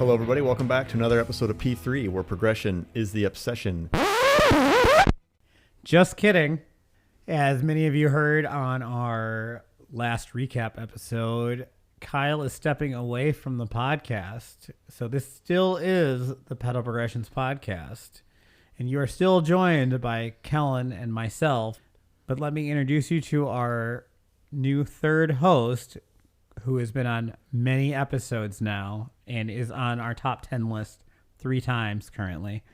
Hello, everybody. Welcome back to another episode of P3, where progression is the obsession. Just kidding. As many of you heard on our last recap episode, Kyle is stepping away from the podcast. So this still is the Pedal Progressions podcast. And you are still joined by Kellen and myself. But let me introduce you to our new third host, who has been on many episodes now and is on our top 10 list 3 times currently,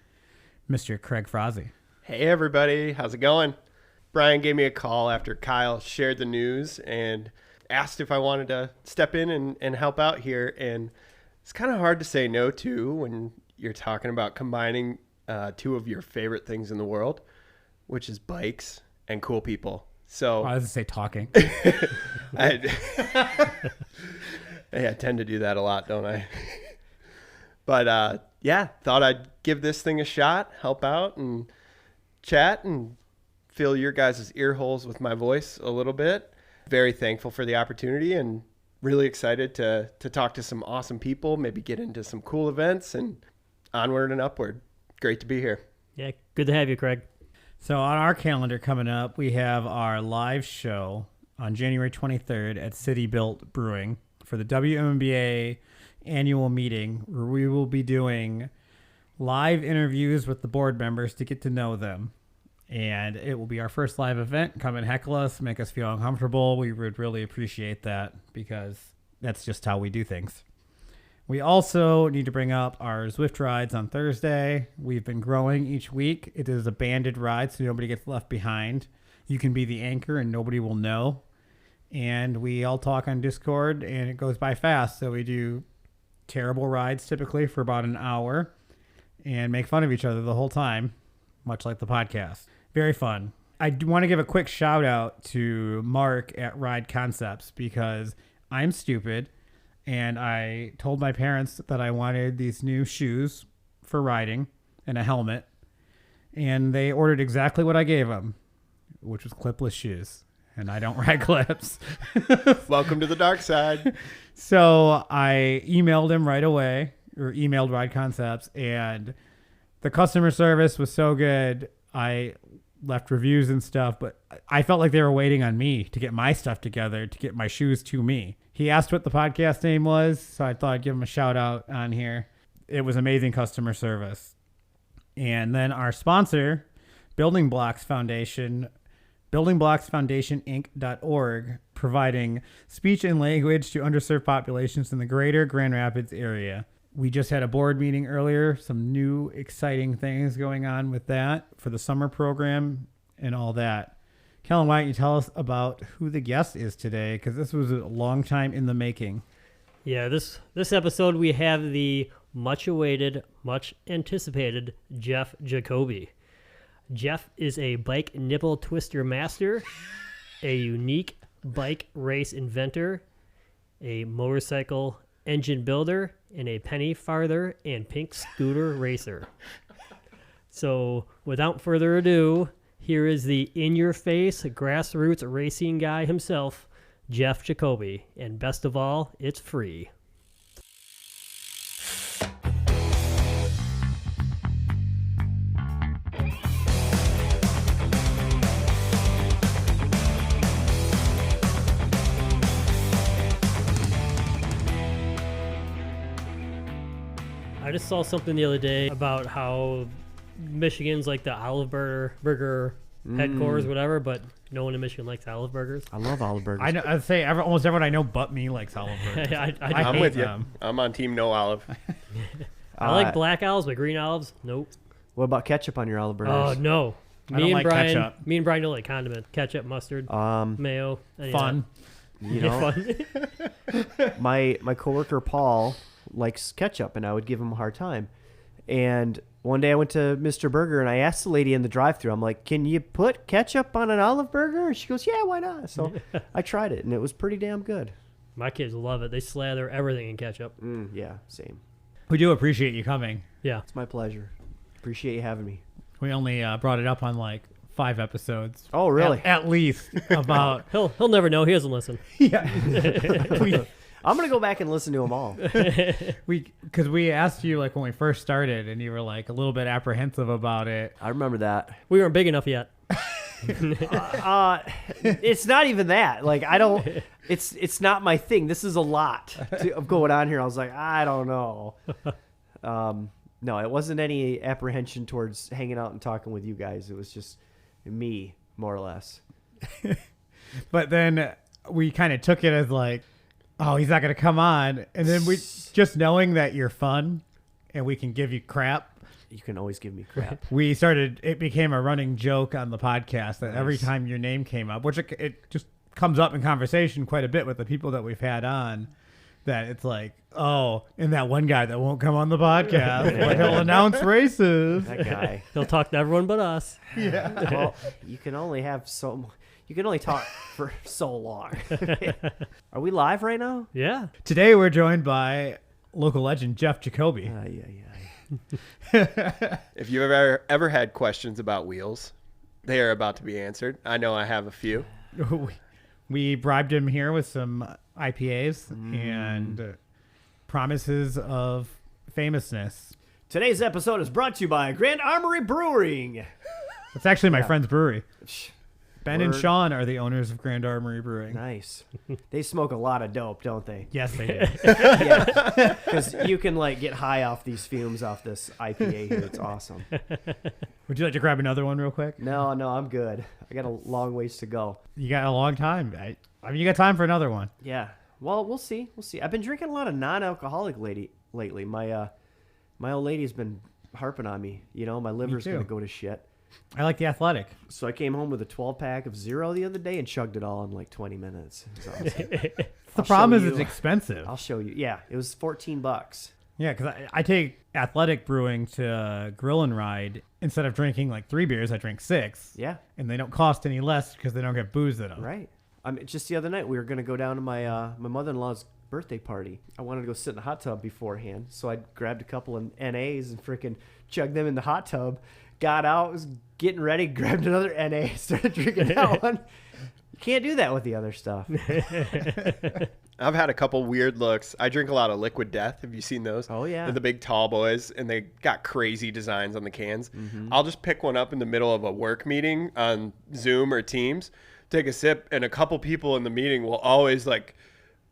Mr. Craig Frazee. Hey, everybody. How's it going? Brian gave me a call after Kyle shared the news and asked if I wanted to step in and help out here. And it's kind of hard to say no to when you're talking about combining 2 of your favorite things in the world, which is bikes and cool people. So I was going to say talking. I tend to do that a lot, don't I? But yeah, thought I'd give this thing a shot, help out and chat and fill your guys' ear holes with my voice a little bit. Very thankful for the opportunity and really excited to talk to some awesome people, maybe get into some cool events and onward and upward. Great to be here. Yeah, good to have you, Craig. So on our calendar coming up, we have our live show on January 23rd at City Built Brewing for the WMBA annual meeting, where we will be doing live interviews with the board members to get to know them. And it will be our first live event. Come and heckle us, make us feel uncomfortable. We would really appreciate that because that's just how we do things. We also need to bring up our Zwift rides on Thursday. We've been growing each week. It is a banded ride, so nobody gets left behind. You can be the anchor and nobody will know. And we all talk on Discord, and it goes by fast. So we do terrible rides typically for about an hour and make fun of each other the whole time, much like the podcast. Very fun. I do want to give a quick shout out to Mark at Ride Concepts because I'm stupid. And I told my parents that I wanted these new shoes for riding and a helmet. And they ordered exactly what I gave them, which was clipless shoes. And I don't ride clips. Welcome to the dark side. So I emailed him right away, or emailed Ride Concepts. And the customer service was so good. I left reviews and stuff, but I felt like they were waiting on me to get my stuff together, to get my shoes to me. He asked what the podcast name was, so I thought I'd give him a shout out on here. It was amazing customer service. And then our sponsor, Building Blocks Foundation, buildingblocksfoundationinc.org, providing speech and language to underserved populations in the greater Grand Rapids area. We just had a board meeting earlier, some new exciting things going on with that for the summer program and all that. Kellen, why don't you tell us about who the guest is today? Because this was a long time in the making. Yeah, this episode we have the much-awaited, much-anticipated Jeff Jacobi. Jeff is a bike nipple twister master, a unique bike race inventor, a motorcycle engine builder, and a penny farther and pink scooter racer. So, without further ado, here is the in-your-face grassroots racing guy himself, Jeff Jacobi. And best of all, it's free. I just saw something the other day about how Michigan's like the Olive Burger headquarters, whatever, but no one in Michigan likes Olive Burgers. I love Olive Burgers. I know, I'd say almost everyone I know but me likes olive burgers. I'm with you. them. I'm on team no olive. I like black olives, but green olives, nope. What about ketchup on your Olive Burgers? Oh, no. I don't like ketchup. Me and Brian don't like condiment. Ketchup, mustard, mayo. Fun. You know, Fun. my coworker Paul likes ketchup, and I would give him a hard time. And one day I went to Mr. Burger, and I asked the lady in the drive-thru, I'm like, can you put ketchup on an Olive Burger? And she goes, yeah, why not? So I tried it, and it was pretty damn good. My kids love it. They slather everything in ketchup. Yeah, same. We do appreciate you coming. Yeah. It's my pleasure. Appreciate you having me. We only brought it up on like 5 episodes. Oh, really? At least about. He'll never know. He doesn't listen. Yeah. I'm gonna go back and listen to them all. Because we asked you like when we first started, and you were like a little bit apprehensive about it. I remember that. We weren't big enough yet. It's not even that. Like I don't. It's not my thing. This is a lot of going on here. I was like, I don't know. No, it wasn't any apprehension towards hanging out and talking with you guys. It was just me, more or less. But then we kind of took it as like, oh, he's not going to come on. And then we just knowing that you're fun and we can give you crap. You can always give me crap. It became a running joke on the podcast that every time your name came up, which it just comes up in conversation quite a bit with the people that we've had on, that it's like, oh, and that one guy that won't come on the podcast, but he'll announce races. That guy. He'll talk to everyone but us. Yeah. Well, you can only talk for so long. Are we live right now? Yeah. Today we're joined by local legend Jeff Jacobi. If you've ever had questions about wheels, they are about to be answered. I know I have a few. We bribed him here with some IPAs and promises of famousness. Today's episode is brought to you by Grand Armory Brewing. It's actually my friend's brewery. Ben and Word. Sean are the owners of Grand Armory Brewing. Nice. They smoke a lot of dope, don't they? Yes, they do. Yeah. Because you can like get high off these fumes off this IPA here. It's awesome. Would you like to grab another one real quick? No, I'm good. I got a long ways to go. You got a long time. I mean, you got time for another one. Yeah. Well, we'll see. I've been drinking a lot of non-alcoholic lately. My old lady's been harping on me. You know, my liver's too. going to go to shit. I like the Athletic. So I came home with a 12-pack of Zero the other day and chugged it all in like 20 minutes. It was awesome. The problem is it's expensive. I'll show you. Yeah, it was $14. Yeah, because I take Athletic Brewing to Grill and Ride. Instead of drinking like 3 beers, I drink 6. Yeah. And they don't cost any less because they don't get booze in them. Right. Just the other night, we were going to go down to my mother-in-law's birthday party. I wanted to go sit in the hot tub beforehand, so I grabbed a couple of NAs and freaking chugged them in the hot tub. Got out, was getting ready, grabbed another NA, started drinking that one. You can't do that with the other stuff. I've had a couple weird looks. I drink a lot of Liquid Death. Have you seen those? Oh, yeah. They're the big tall boys, and they got crazy designs on the cans. I'll just pick one up in the middle of a work meeting on Zoom or Teams, take a sip, and a couple people in the meeting will always like,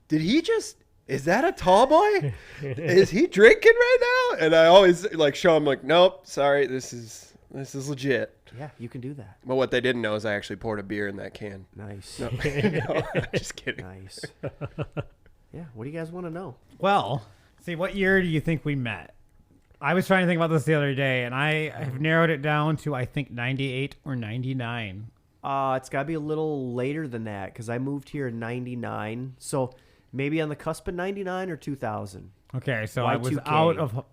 is that a tall boy? Is he drinking right now? And I always like show him like, nope, sorry, this is legit. Yeah, you can do that. But what they didn't know is I actually poured a beer in that can. Nice. No, no, just kidding. Nice. Yeah, what do you guys want to know? Well, see, what year do you think we met? I was trying to think about this the other day, and I have narrowed it down to, I think, 98 or 99. It's got to be a little later than that because I moved here in 99. So maybe on the cusp of 99 or 2000. Okay, so I was Y2K. out of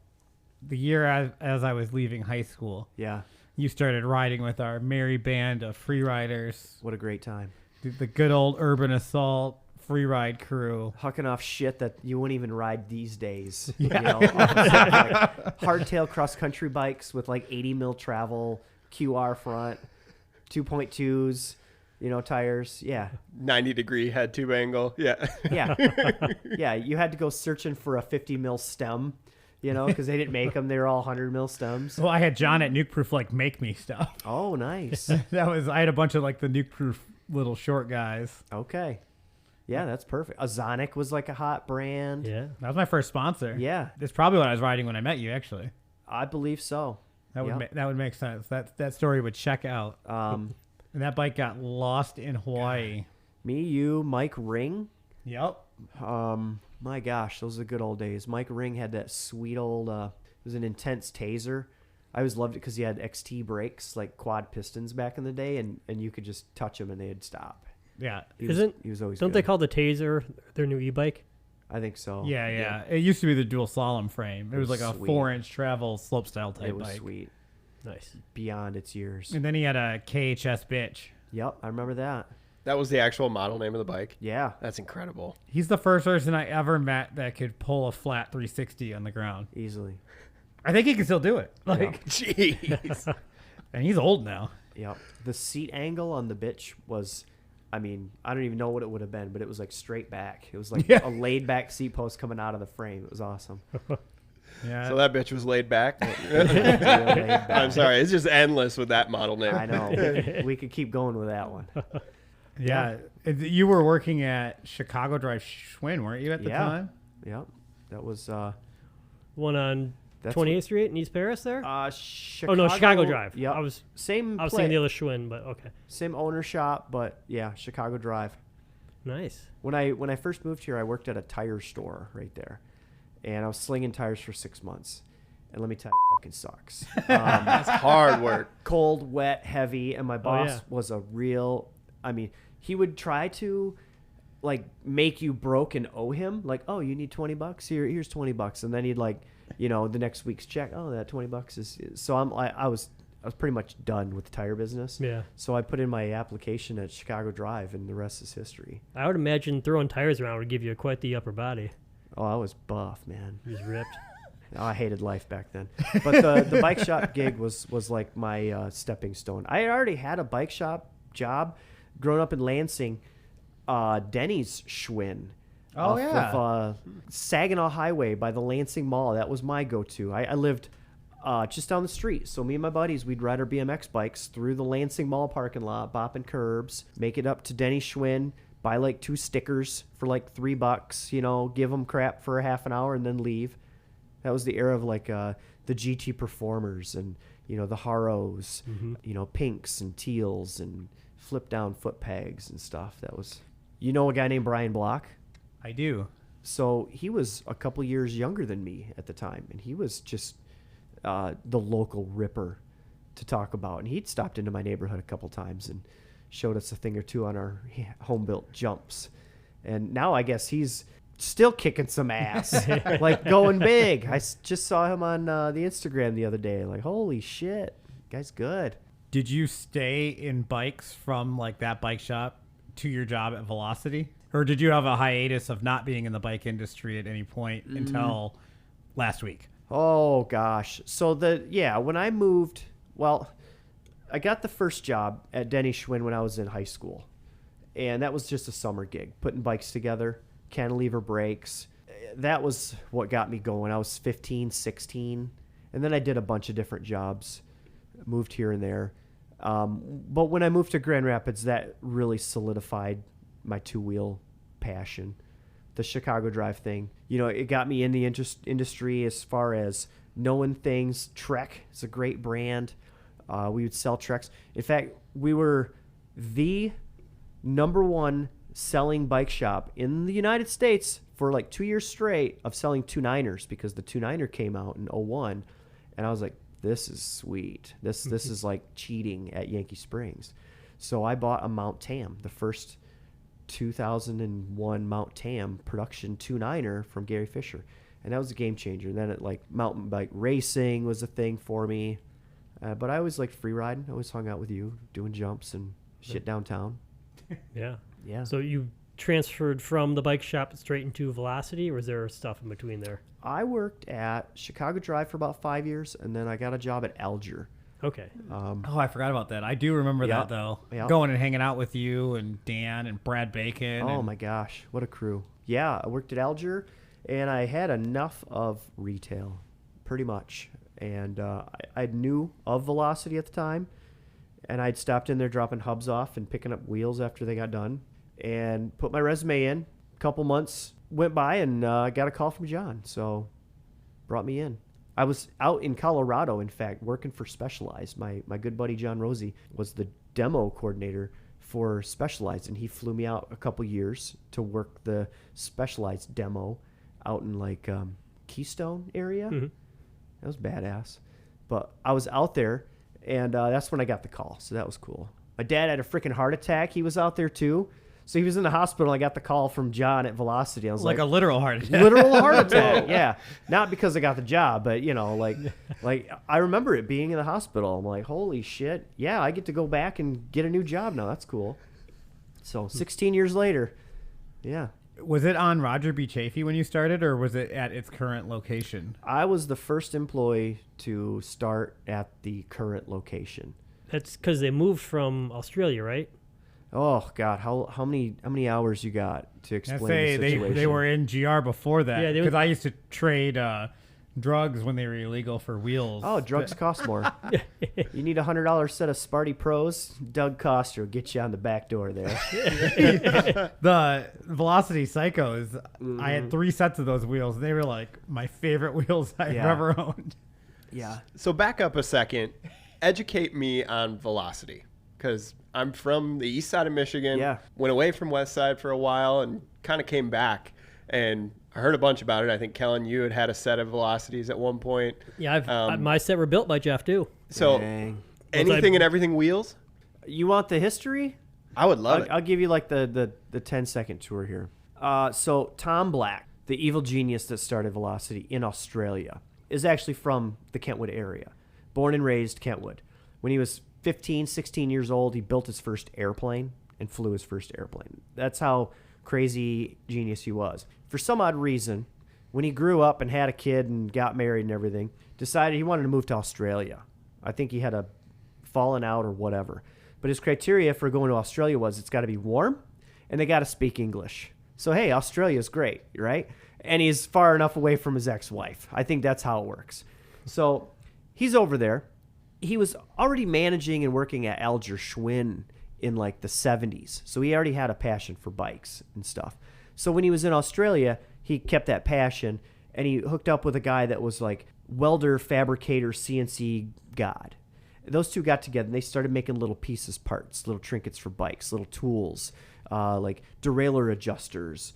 the year as I was leaving high school. Yeah. You started riding with our merry band of free riders, What a great time. the good old Urban Assault free ride crew. Hucking off shit that you wouldn't even ride these days. Yeah. You know, like hardtail cross-country bikes with like 80 mil travel, QR front, 2.2s, tires. Yeah. 90-degree head tube angle. Yeah. Yeah. Yeah. You had to go searching for a 50 mil stem, because they didn't make them. They were all 100 mil stems. Well, I had John at Nuke Proof like make me stuff. Oh, nice. I had a bunch of like the Nuke Proof little short guys. Okay. Yeah, that's perfect. Azonic was like a hot brand. Yeah. That was my first sponsor. Yeah. That's probably what I was riding when I met you, actually. I believe so. That would Yep. that would make sense. That story would check out. And that bike got lost in Hawaii. Me, you, Mike Ring. Yep. My gosh, those are the good old days. Mike Ring had that sweet old, it was an intense taser. I always loved it because he had XT brakes, like quad pistons back in the day, and you could just touch them and they'd stop. Yeah. He was always Don't good. they call the Taser their new e-bike? I think so. Yeah. It used to be the dual slalom frame. It was like a Sweet. 4-inch travel slopestyle type It was bike. sweet. Nice. Beyond its years. And then he had a KHS bitch. Yep, I remember that. That was the actual model name of the bike. Yeah, That's incredible. He's the first person I ever met that could pull a flat 360 on the ground. easily. I think he can still do it. Like, Jeez. and he's old now. Yep. The seat angle on the bitch was I mean, I don't even know what it would have been, but it was like straight back. It was like a laid back seat post coming out of the frame. It was awesome. Yeah. So that bitch was laid back. Real laid back. I'm sorry. It's just endless with that model name. I know. We could keep going with that one. Yeah. You were working at Chicago Drive Schwinn, weren't you, at the time? Yep. That was One on That's 28th Street in East Paris there? Chicago. Oh, no, Chicago Drive. Yep. I was thinking the other Schwinn, but okay. Same owner shop, but yeah, Chicago Drive. Nice. When I first moved here, I worked at a tire store right there, and I was slinging tires for 6 months. And let me tell you, it fucking sucks. That's hard work. Cold, wet, heavy, and my boss yeah. was a real. I mean, he would try to like make you broke and owe him. Like, oh, you need $20? Here's $20, and then he'd like, the next week's check. Oh, that $20 is. So I was pretty much done with the tire business. Yeah. So I put in my application at Chicago Drive, and the rest is history. I would imagine throwing tires around would give you quite the upper body. Oh, I was buff, man. He was ripped. Oh, I hated life back then. But the bike shop gig was like my stepping stone. I had already had a bike shop job growing up in Lansing, Denny's Schwinn. Oh, yeah. Of Saginaw Highway by the Lansing Mall. That was my go-to. I lived just down the street. So me and my buddies, we'd ride our BMX bikes through the Lansing Mall parking lot, bopping curbs, make it up to Denny's Schwinn, buy like 2 stickers for like $3, give them crap for a half an hour and then leave. That was the era of like the GT Performers and, the Haros, pinks and teals and flip down foot pegs and stuff. That was, a guy named Brian Block? I do. So he was a couple years younger than me at the time, and he was just the local ripper to talk about. And he'd stopped into my neighborhood a couple times and showed us a thing or two on our home-built jumps. And now I guess he's still kicking some ass, like going big. I just saw him on the Instagram the other day. Like, holy shit, guy's good. Did you stay in bikes from like that bike shop to your job at Velocity? Or did you have a hiatus of not being in the bike industry at any point until last week? Oh, gosh. So when I moved, I got the first job at Denny Schwinn when I was in high school. And that was just a summer gig, putting bikes together, cantilever brakes. That was what got me going. I was 15, 16. And then I did a bunch of different jobs, moved here and there. But when I moved to Grand Rapids, that really solidified my two-wheel passion. The Chicago Drive thing, it got me in the industry as far as knowing things. Trek is a great brand. We would sell Treks. In fact, we were the #1 selling bike shop in the United States for like 2 years straight of selling 2.9ers, because the 2.9er came out in 2001, and I was like, this is sweet. This is like cheating at Yankee Springs. So I bought a Mount Tam, the first 2001 Mount Tam production 2.9er from Gary Fisher, and that was a game changer. And then mountain bike racing was a thing for me, but I always liked free riding. I always hung out with you doing jumps and shit downtown. Yeah. So you transferred from the bike shop straight into Velocity, or was there stuff in between there? I worked at Chicago Drive for about 5 years, and then I got a job at Alger. Okay. I forgot about that. I do remember that, though. Yeah. Going and hanging out with you and Dan and Brad Bacon. Oh, my gosh. What a crew. Yeah, I worked at Alger, and I had enough of retail, pretty much. And I knew of Velocity at the time, and I'd stopped in there dropping hubs off and picking up wheels after they got done, and put my resume in. A couple months went by, and I got a call from John, so brought me in. I was out in Colorado, in fact, working for Specialized. My good buddy John Rosie was the demo coordinator for Specialized, and he flew me out a couple years to work the Specialized demo out in Keystone area. Mm-hmm. That was badass. But I was out there, and that's when I got the call, so that was cool. My dad had a freaking heart attack. He was out there too. So he was in the hospital. I got the call from John at Velocity. I was like a literal heart attack. Literal heart attack, yeah. Not because I got the job, but, like I remember it being in the hospital. I'm like, holy shit. Yeah, I get to go back and get a new job now. That's cool. So 16 years later, yeah. Was it on Roger B. Chafee when you started, or was it at its current location? I was the first employee to start at the current location. That's because they moved from Australia, right? Oh God, how many hours you got to I explain say the situation? they were in GR before that. Yeah, they because were- I used to trade drugs when they were illegal for wheels. Oh, drugs cost more. You need $100 set of Sparty Pros. Doug Coster will get you on the back door there. The Velocity Psychos, I Mm-hmm. had 3 sets of those wheels. And they were like my favorite wheels I've Yeah. ever owned. Yeah. So back up a second. Educate me on Velocity, because I'm from the east side of Michigan. Yeah. Went away from west side for a while and kind of came back. And I heard a bunch about it. I think, Kellen, you had a set of Velocities at one point. Yeah, my set were built by Jeff too. So Dang. anything and everything wheels? You want the history? I would love it. I'll give you like the 10-second tour here. So Tom Black, the evil genius that started Velocity in Australia, is actually from the Kentwood area. Born and raised Kentwood. When he was 15, 16 years old, he built his first airplane and flew his first airplane. That's how crazy genius he was. For some odd reason, when he grew up and had a kid and got married and everything, decided he wanted to move to Australia. I think he had a fallen out or whatever. But his criteria for going to Australia was it's got to be warm and they got to speak English. So, hey, Australia's great, right? And he's far enough away from his ex-wife. I think that's how it works. So he's over there. He was already managing and working at Alger Schwinn in like the 70s. So he already had a passion for bikes and stuff. So when he was in Australia, he kept that passion and he hooked up with a guy that was like welder, fabricator, CNC god. Those two got together and they started making little pieces, parts, little trinkets for bikes, little tools, like derailleur adjusters,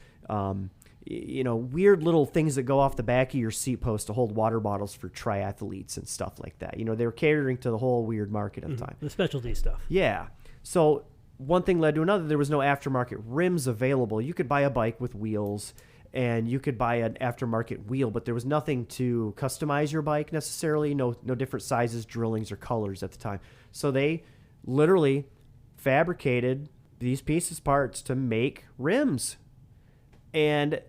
weird little things that go off the back of your seat post to hold water bottles for triathletes and stuff like that. They were catering to the whole weird market at the time. The specialty stuff. Yeah. So one thing led to another. There was no aftermarket rims available. You could buy a bike with wheels and you could buy an aftermarket wheel, but there was nothing to customize your bike necessarily. No different sizes, drillings, or colors at the time. So they literally fabricated these pieces, parts to make rims. And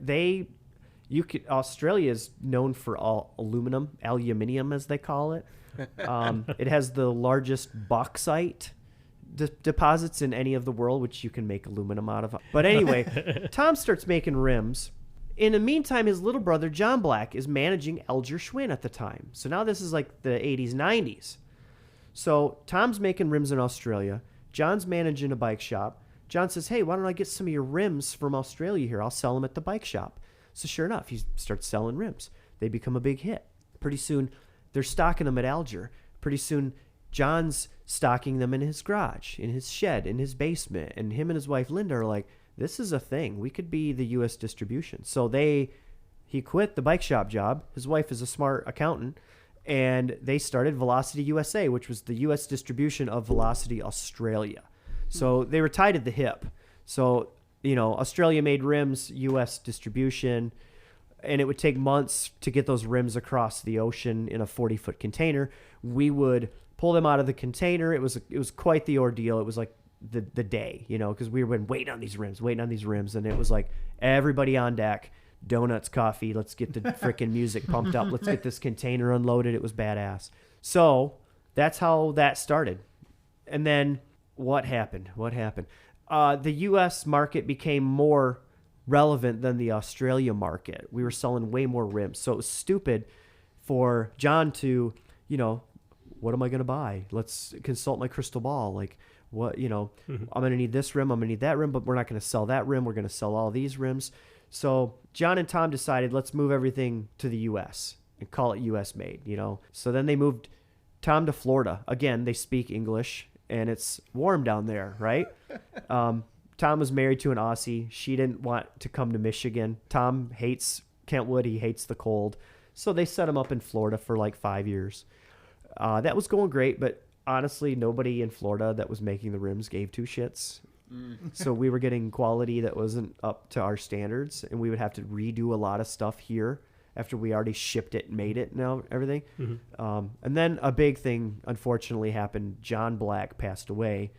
Australia is known for all aluminium as they call it. It has the largest bauxite deposits in any of the world, which you can make aluminum out of. But anyway, Tom starts making rims. In the meantime, his little brother, John Black, is managing Alger Schwinn at the time. So now this is like the 80s, 90s. So Tom's making rims in Australia. John's managing a bike shop. John says, hey, why don't I get some of your rims from Australia here? I'll sell them at the bike shop. So sure enough, he starts selling rims. They become a big hit. Pretty soon, they're stocking them at Alger. Pretty soon, John's stocking them in his garage, in his shed, in his basement. And him and his wife, Linda, are like, this is a thing. We could be the U.S. distribution. So he quit the bike shop job. His wife is a smart accountant. And they started Velocity USA, which was the U.S. distribution of Velocity Australia. So they were tied at the hip. So, Australia made rims, U.S. distribution, and it would take months to get those rims across the ocean in a 40-foot container. We would pull them out of the container. It was quite the ordeal. It was like the day, because we were waiting on these rims, and it was like everybody on deck, donuts, coffee. Let's get the freaking music pumped up. Let's get this container unloaded. It was badass. So that's how that started. And then what happened? The U.S. market became more relevant than the Australia market. We were selling way more rims. So it was stupid for John to, what am I going to buy? Let's consult my crystal ball. Like, what, I'm going to need this rim. I'm going to need that rim, but we're not going to sell that rim. We're going to sell all these rims. So John and Tom decided, let's move everything to the U.S. and call it U.S. made, So then they moved Tom to Florida. Again, they speak English. And it's warm down there, right? Tom was married to an Aussie. She didn't want to come to Michigan. Tom hates Kentwood. He hates the cold. So they set him up in Florida for like 5 years. That was going great, but honestly, nobody in Florida that was making the rims gave two shits. So we were getting quality that wasn't up to our standards, and we would have to redo a lot of stuff here after we already shipped it and made it and everything. And then a big thing, unfortunately, happened. John Black passed away,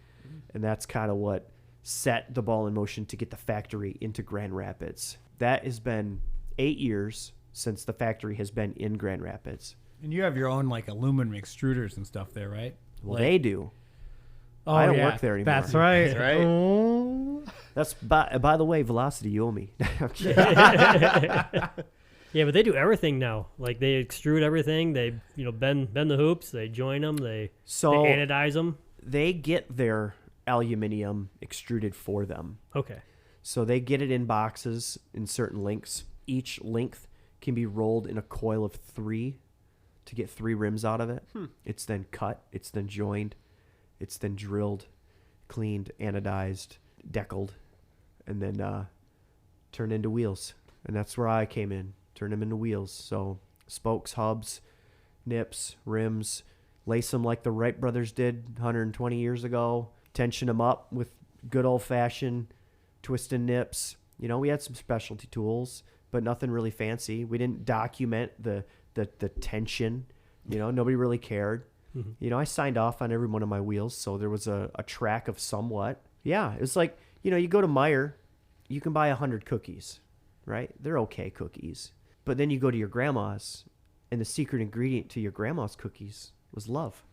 and that's kind of what set the ball in motion to get the factory into Grand Rapids. That has been 8 years since the factory has been in Grand Rapids. And you have your own like aluminum extruders and stuff there, right? Well, they do. Oh, I don't yeah. work there anymore. That's right. That's right. Oh. That's by the way, Velocity, you owe me. I'm kidding. Yeah, but they do everything now. Like they extrude everything. They bend the hoops. They join them. They anodize them. They get their aluminum extruded for them. Okay. So they get it in boxes in certain lengths. Each length can be rolled in a coil of 3 to get 3 rims out of it. It's then cut. It's then joined. It's then drilled, cleaned, anodized, deckled, and then turned into wheels. And that's where I came in. Turn them into wheels. So spokes, hubs, nips, rims, lace them like the Wright brothers did 120 years ago. Tension them up with good old-fashioned twisting nips. We had some specialty tools, but nothing really fancy. We didn't document the tension. Nobody really cared. Mm-hmm. I signed off on every one of my wheels, so there was a track of somewhat. Yeah, it was like, you go to Meijer, you can buy 100 cookies, right? They're okay cookies. But then you go to your grandma's, and the secret ingredient to your grandma's cookies was love,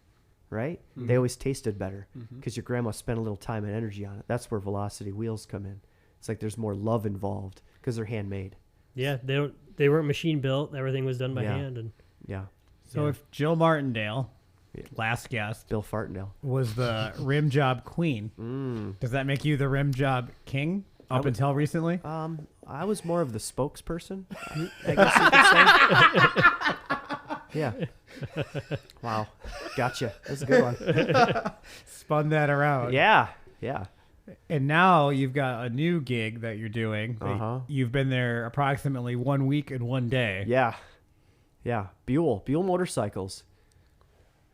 right? Mm-hmm. They always tasted better because your grandma spent a little time and energy on it. That's where Velocity wheels come in. It's like there's more love involved because they're handmade. Yeah, they weren't machine built. Everything was done by Yeah. hand. And Yeah. So Yeah. if Jill Martindale, Yeah. last guest, Bill Fartendale. was the rim job queen, does that make you the rim job king up until recently? I was more of the spokesperson, I guess you could say. Yeah. Wow. Gotcha. That's a good one. Spun that around. Yeah. Yeah. And now you've got a new gig that you're doing. Uh-huh. You've been there approximately 1 week and 1 day. Yeah. Yeah. Buell Motorcycles.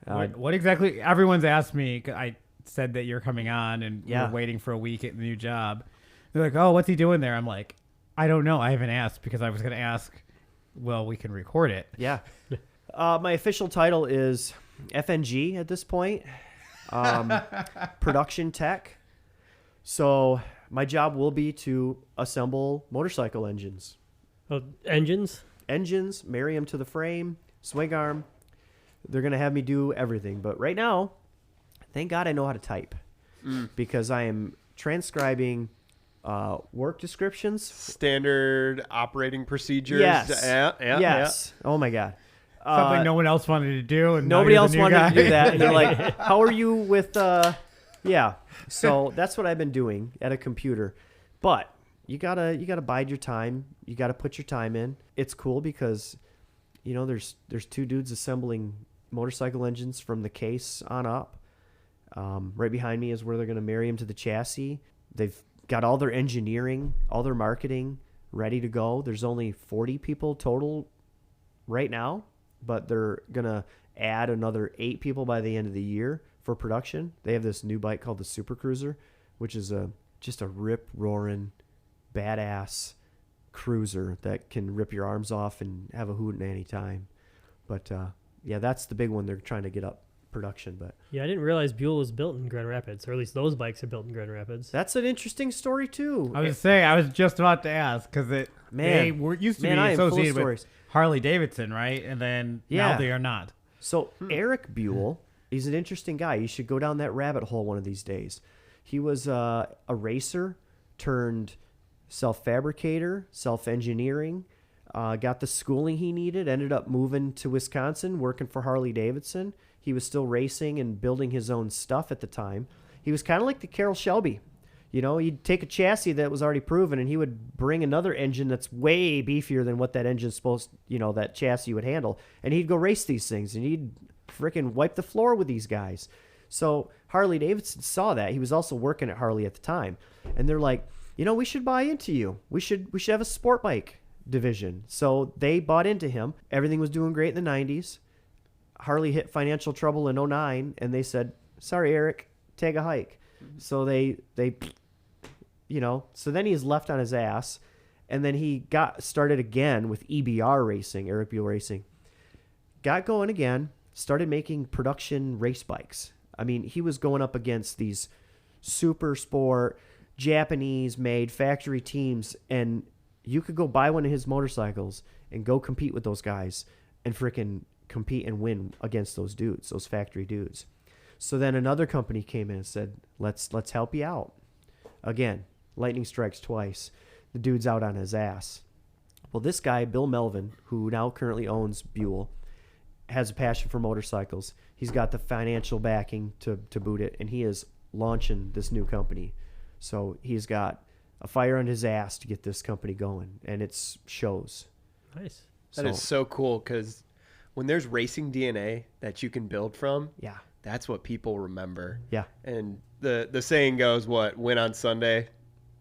What exactly? Everyone's asked me. 'Cause I said that you're coming on, and Yeah. we're waiting for a week at the new job. They're like, "Oh, what's he doing there?" I'm like, "I don't know. I haven't asked because I was going to ask. Well, we can record it." Yeah. My official title is FNG at this point. Production tech. So my job will be to assemble motorcycle engines. engines. Engines, marry them to the frame, swing arm. They're going to have me do everything. But right now, thank God I know how to type because I am transcribing work descriptions. Standard operating procedures. Yes. Yeah. Yes. Oh, my God. Something no one else wanted to do, and now Nobody you're the else new wanted guy. to do that. And they're like, how are you with, yeah. So that's what I've been doing at a computer. But you gotta bide your time. You gotta put your time in. It's cool because, there's 2 dudes assembling motorcycle engines from the case on up. Right behind me is where they're going to marry them to the chassis. They've got all their engineering, all their marketing ready to go. There's only 40 people total right now, but they're going to add another 8 people by the end of the year for production. They have this new bike called the Super Cruiser, which is just a rip-roaring, badass cruiser that can rip your arms off and have a hootin' any time. But yeah, that's the big one they're trying to get up production. But Yeah, I didn't realize Buell was built in Grand Rapids, or at least those bikes are built in Grand Rapids. that's an interesting story too. I was just about to ask because they used to be I am full of associated with stories. Harley Davidson, right? And then Yeah. now they are not. So Eric Buell, he's an interesting guy. You should go down that rabbit hole one of these days. He was a racer turned self-fabricator, self-engineering, got the schooling he needed, ended up moving to Wisconsin, working for Harley Davidson. He was still racing and building his own stuff at the time. He was kind of like the Carroll Shelby. He'd take a chassis that was already proven and he would bring another engine that's way beefier than what that engine's supposed, that chassis would handle. And he'd go race these things and he'd freaking wipe the floor with these guys. So Harley Davidson saw that. He was also working at Harley at the time. And they're like, we should buy into you. We should have a sport bike division. So they bought into him. Everything was doing great in the 90s. Harley hit financial trouble in 2009 and they said, sorry, Eric, take a hike. So they so then he's left on his ass, and then he got started again with EBR Racing, Eric Buell Racing. Got going again, started making production race bikes. I mean, he was going up against these super sport, Japanese-made factory teams, and you could go buy one of his motorcycles and go compete with those guys and freaking compete and win against those dudes, those factory dudes. So then another company came in and said, let's help you out. Again, lightning strikes twice. The dude's out on his ass. Well, this guy, Bill Melvin, who now currently owns Buell, has a passion for motorcycles. He's got the financial backing to boot it, and he is launching this new company. So he's got a fire on his ass to get this company going, and it shows. Nice. That is so cool, because when there's racing DNA that you can build from, Yeah. that's what people remember. Yeah. And the saying goes, win on Sunday,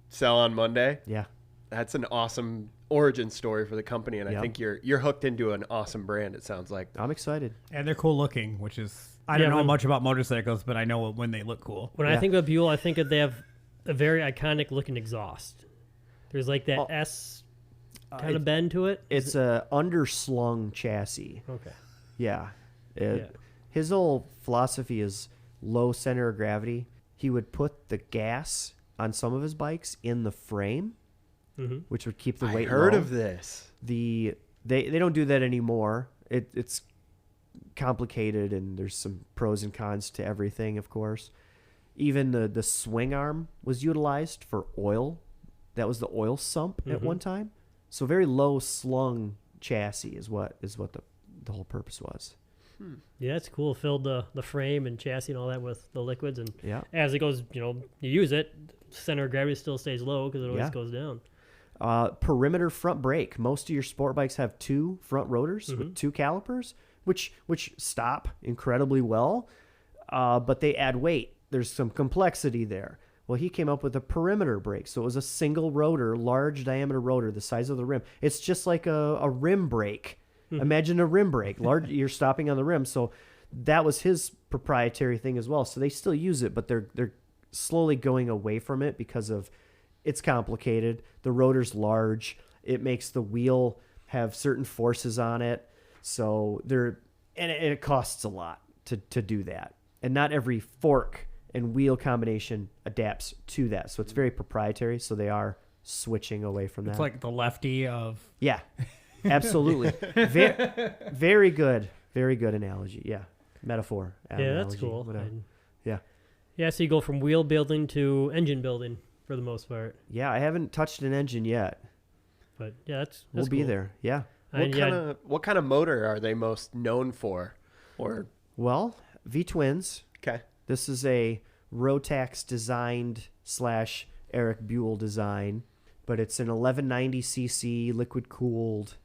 sell on Monday. Yeah. That's an awesome origin story for the company, and I Yep. think you're hooked into an awesome brand, it sounds like. I'm excited. And they're cool looking, which is I don't know much about motorcycles, but I know when they look cool. When I think of Buell, I think of they have a very iconic looking exhaust. There's like that S kind of bend to it. It's a underslung chassis. Okay. Yeah. Yeah. His whole philosophy is low center of gravity. He would put the gas on some of his bikes in the frame, which would keep the weight I heard low. of this. They don't do that anymore. It's complicated, and there's some pros and cons to everything, of course. Even the swing arm was utilized for oil. That was the oil sump at one time. So very low slung chassis is what the whole purpose was. Yeah, it's cool. Filled the frame and chassis and all that with the liquids, and Yeah. as it goes, you use it, center of gravity still stays low because it always Yeah. goes down. Perimeter front brake. Most of your sport bikes have two front rotors with two calipers, which stop incredibly well, but they add weight. There's some complexity there. Well, he came up with a perimeter brake. So it was a single rotor, large diameter rotor, the size of the rim. It's just like a rim brake. Imagine a rim brake. Large, you're stopping on the rim. So that was his proprietary thing as well. So they still use it, but they're slowly going away from it because of it's complicated. The rotor's large. It makes the wheel have certain forces on it. So it costs a lot to do that. And not every fork and wheel combination adapts to that. So it's very proprietary. So they are switching away from that. It's like the lefty of Yeah, absolutely. Very good. Very good analogy. Yeah. Metaphor. Yeah, analogy, that's cool. whatever. And- Yeah. Yeah, so you go from wheel building to engine building for the most part. Yeah, I haven't touched an engine yet. But yeah, that's We'll be cool. there. Yeah. And What kind of motor are they most known for? Or Well, V-twins. okay. This is a Rotax designed / Eric Buell design, but it's an 1190cc liquid cooled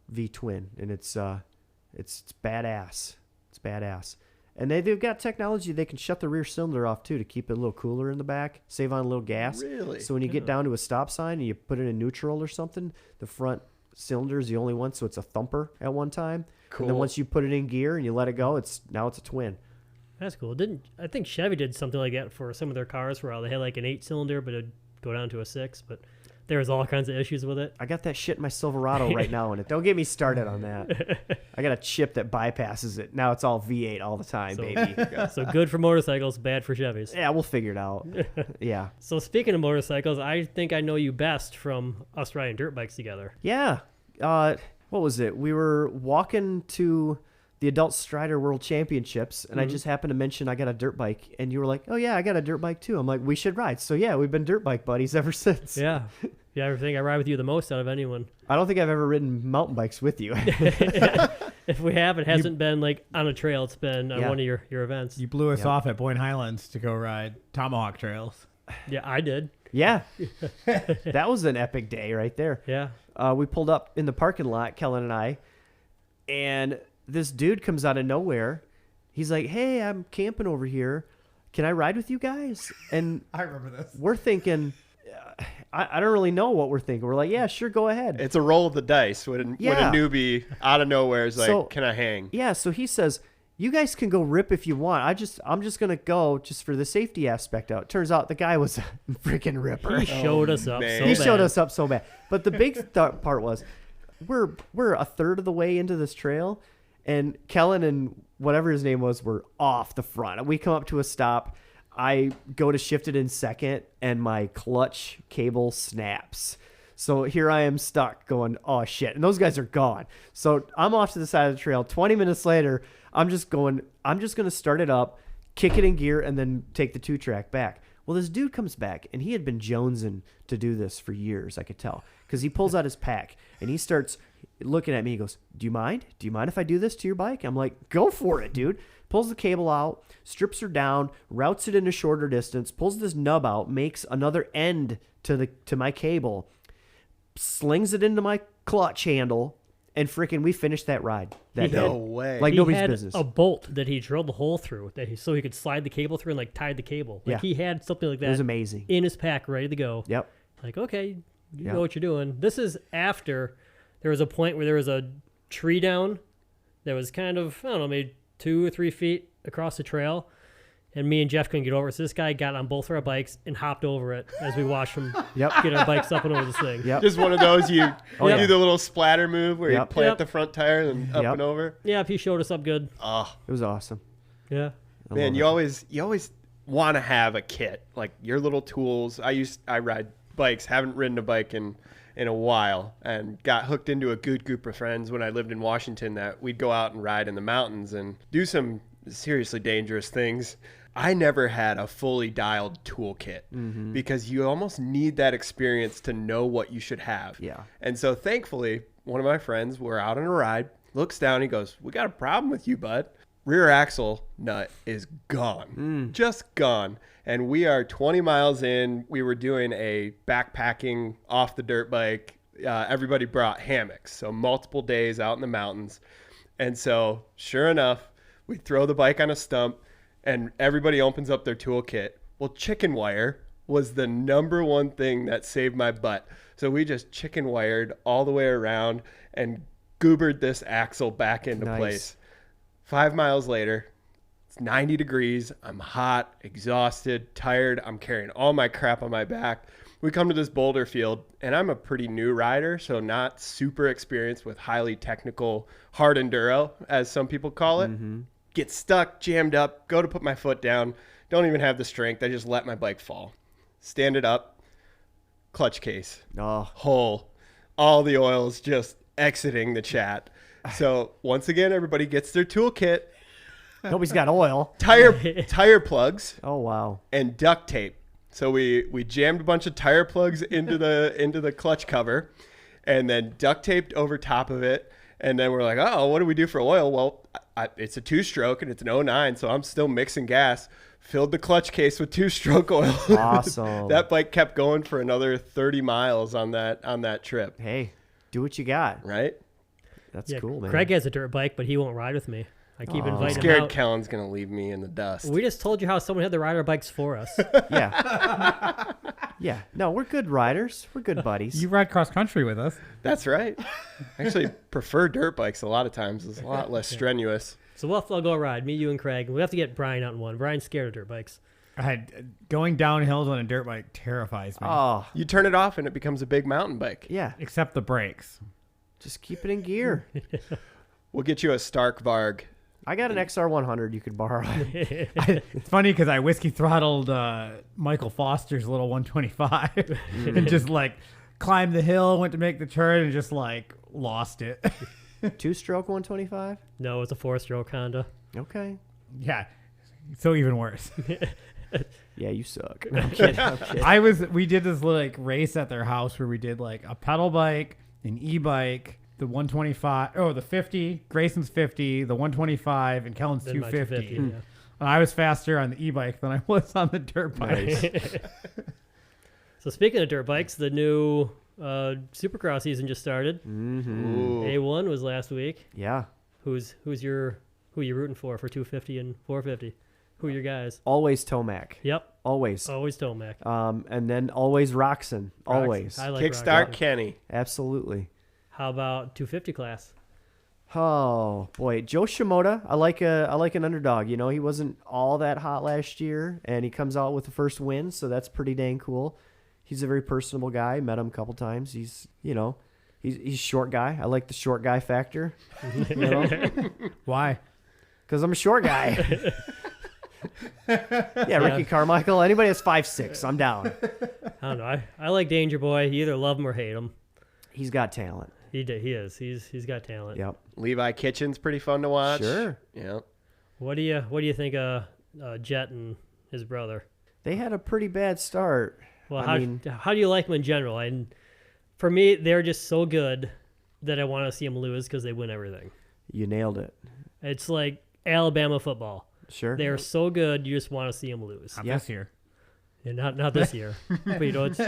V-twin, and it's badass. It's badass. And they've got technology. They can shut the rear cylinder off too to keep it a little cooler in the back, save on a little gas. Really? So when you get down to a stop sign and you put it in neutral or something, the front cylinder is the only one, so it's a thumper at one time. Cool. And then once you put it in gear and you let it go, it's a twin. That's cool. I think Chevy did something like that for some of their cars for a while. They had like an 8-cylinder, but it'd go down to a 6. But there was all kinds of issues with it. I got that shit in my Silverado right now, and don't get me started on that. I got a chip that bypasses it. Now it's all V8 all the time, So- baby. So good for motorcycles, bad for Chevys. Yeah, we'll figure it out. Yeah. So speaking of motorcycles, I think I know you best from us riding dirt bikes together. Yeah. What was it? We were walking to the Adult Strider World Championships, and I just happened to mention I got a dirt bike, and you were like, "Oh yeah, I got a dirt bike too." I'm like, "We should ride." So yeah, we've been dirt bike buddies ever since. Yeah. Yeah, I think I ride with you the most out of anyone. I don't think I've ever ridden mountain bikes with you. If we have, it hasn't been like on a trail. It's been on Yeah. one of your events. you blew us Yep. off at Boyne Highlands to go ride Tomahawk trails. Yeah, I did. Yeah. That was an epic day right there. Yeah. We pulled up in the parking lot, Kellen and I, and this dude comes out of nowhere. He's like, "Hey, I'm camping over here. Can I ride with you guys?" And I remember this. we're thinking, I don't really know what we're thinking. We're like, "Yeah, sure, go ahead." It's a roll of the dice when Yeah. a newbie out of nowhere is like, So- can I hang? Yeah, so he says, "You guys can go rip if you want. I'm just gonna go just for the safety aspect out." Turns out the guy was a freaking ripper. He showed us up man. so He bad. showed us up so bad. But the big part was, we're a third of the way into this trail, and Kellen and whatever his name was were off the front. We come up to a stop. I go to shift it in second, and my clutch cable snaps. So here I am stuck going, "Oh shit." And those guys are gone. So I'm off to the side of the trail. 20 minutes later, I'm just going to start it up, kick it in gear, and then take the 2-track back. Well, this dude comes back, and he had been jonesing to do this for years, I could tell, because he pulls out his pack, and he starts looking at me. He goes, do you mind? Do you mind if I do this to your bike? I'm like, go for it, dude. Pulls the cable out, strips her down, routes it in a shorter distance, pulls this nub out, makes another end to my cable, slings it into my clutch handle, and freaking we finished that ride. No way. Like he nobody's had business. a bolt that he drilled the hole through so he could slide the cable through and like tied the cable. Like Yeah. he had something like that. It was amazing. In his pack, ready to go. Yep. Like, okay, you Yep. know what you're doing. This is after there was a point where there was a tree down that was kind of, I don't know, maybe 2 or 3 feet across the trail. And me and Jeff couldn't get over it. So this guy got on both of our bikes and hopped over it as we watched him Yep. get our bikes up and over this thing. Yep. Just one of those you Oh, yeah. do the little splatter move where you Yep. plant Yep. the front tire and up Yep. and over. Yeah, he showed us up good. Oh, It was awesome. Yeah. I man, love you always want to have a kit, like your little tools. I ride bikes, haven't ridden a bike in a while, and got hooked into a good group of friends when I lived in Washington that we'd go out and ride in the mountains and do some seriously dangerous things. I never had a fully dialed toolkit because you almost need that experience to know what you should have. Yeah. And so thankfully, one of my friends, we're out on a ride, looks down, he goes, we got a problem with you, bud. Rear axle nut is gone, just gone. And we are 20 miles in. We were doing a backpacking off the dirt bike. Everybody brought hammocks, so multiple days out in the mountains. And so sure enough, we throw the bike on a stump and everybody opens up their toolkit. Well, chicken wire was the number one thing that saved my butt. So we just chicken wired all the way around and goobered this axle back into Nice. place. 5 miles later, it's 90 degrees. I'm hot, exhausted, tired. I'm carrying all my crap on my back. We come to this boulder field, and I'm a pretty new rider, so not super experienced with highly technical hard enduro, as some people call it. Get stuck, jammed up, go to put my foot down. Don't even have the strength. I just let my bike fall. Stand it up, clutch case, Oh, hole, all the oil's just exiting the chat. So once again, everybody gets their toolkit, nobody's got oil. tire plugs, Oh, wow. and duct tape. So we jammed a bunch of tire plugs into the clutch cover, and then duct taped over top of it. And then we're like, oh, what do we do for oil? Well, it's a 2-stroke and it's an 09, so I'm still mixing gas. Filled the clutch case with 2-stroke oil. Awesome. That bike kept going for another 30 miles on that trip. Hey, do what you got. Right? That's Yeah, cool, man. Craig has a dirt bike, but he won't ride with me. I keep Aw. inviting him Scared out. Kellen's gonna leave me in the dust. We just told you how someone had to ride our bikes for us. Yeah. Yeah. No, we're good riders. We're good buddies. You ride cross country with us. That's right. I actually prefer dirt bikes a lot of times. It's a lot less strenuous. So we'll have to go ride, me, you, and Craig. We have to get Brian out in one. Brian's scared of dirt bikes. Going down hills on a dirt bike terrifies me. Oh, You turn it off and it becomes a big mountain bike. yeah. Except the brakes. Just keep it in gear. We'll get you a Stark Varg. I got an XR100 you could borrow. It's funny because I whiskey throttled Michael Foster's little 125 and just like climbed the hill, went to make the turn, and just like lost it. 2-stroke 125? No, it's a 4-stroke Honda. Okay. Yeah, so even worse. Yeah, you suck. No, I'm kidding. I'm kidding. We did this like race at their house where we did like a pedal bike, an e-bike, the 125, the 50, Grayson's 50, the 125, and Kellen's Then my 250. 250, yeah. And I was faster on the e-bike than I was on the dirt bike. So speaking of dirt bikes, the new Supercross season just started. Ooh. A1 was last week. Yeah. Who you rooting for 250 and 450? Who are your guys? Always Tomac. Yep, Always. always Tomac. And then always Roxon. Always. I like Kickstart Roxon. Kenny. Absolutely. How about 250 class? Oh boy, Joe Shimoda. I like an underdog. You know, he wasn't all that hot last year, and he comes out with the first win, so that's pretty dang cool. He's a very personable guy. Met him a couple times. He's a short guy. I like the short guy factor. You know, Why? because I'm a short guy. Yeah, Ricky Carmichael. Anybody that's 5'6", I'm down. I don't know. I like Danger Boy. You either love him or hate him. He's got talent. He is. He's got talent. Yep. Levi Kitchen's pretty fun to watch. Sure. Yeah. What do you think of Jet and his brother. They had a pretty bad start. Well, I mean, how do you like them in general? And for me, they're just so good that I want to see them lose because they win everything. you nailed it. It's like Alabama football. Sure. They're so good, you just want to see them lose. Not this year. Yeah, not this year. But it's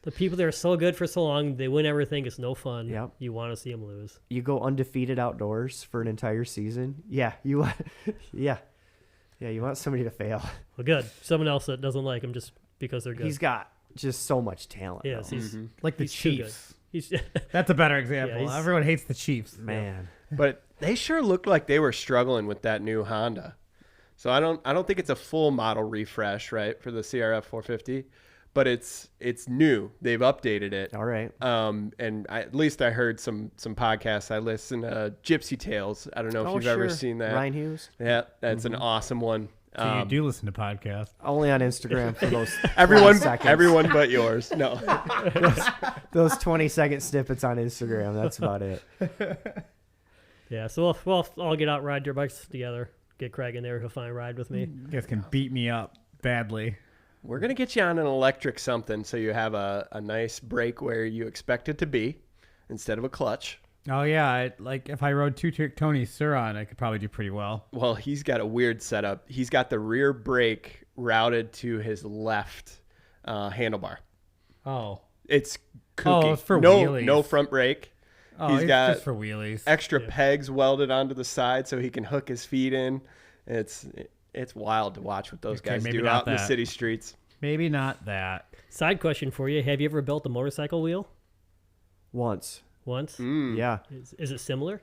the people that are so good for so long, they win everything. It's no fun. Yep. You want to see them lose. You go undefeated outdoors for an entire season. Yeah, you want. Yeah, you want somebody to fail. Well, good. Someone else that doesn't like them just because they're good. He's got just so much talent. yes, though. he's Like the he's too good. Chiefs. He's That's a better example. he's- Everyone hates the Chiefs. Man. But they sure looked like they were struggling with that new Honda. So I don't think it's a full model refresh, right, for the CRF 450, but it's new. They've updated it. All right. And at least I heard some podcasts. I listened to Gypsy Tales. I don't know if you've ever seen that. Ryan Hughes. Yeah, that's an awesome one. So you do listen to podcasts. Only on Instagram for those 20 Everyone, seconds. everyone but yours. No. Those 20-second snippets on Instagram. That's about it. yeah. So we'll all get out, ride dirt bikes together. Get Craig in there. He'll finally ride with me. You guys can beat me up badly. We're going to get you on an electric something so you have a nice brake where you expect it to be instead of a clutch. Oh, yeah. Like if I rode two-trick Tony Suron, I could probably do pretty well. Well, he's got a weird setup. He's got the rear brake routed to his left handlebar. Oh. It's kooky. Oh, it's for no, wheelies. no front brake. Oh, He's it's got just for wheelies. extra pegs welded onto the side so he can hook his feet in. It's wild to watch what those Okay, guys maybe do not out in the that. city streets. Maybe not that. Side question for you: have you ever built a motorcycle wheel Once. once? Yeah. Is it similar?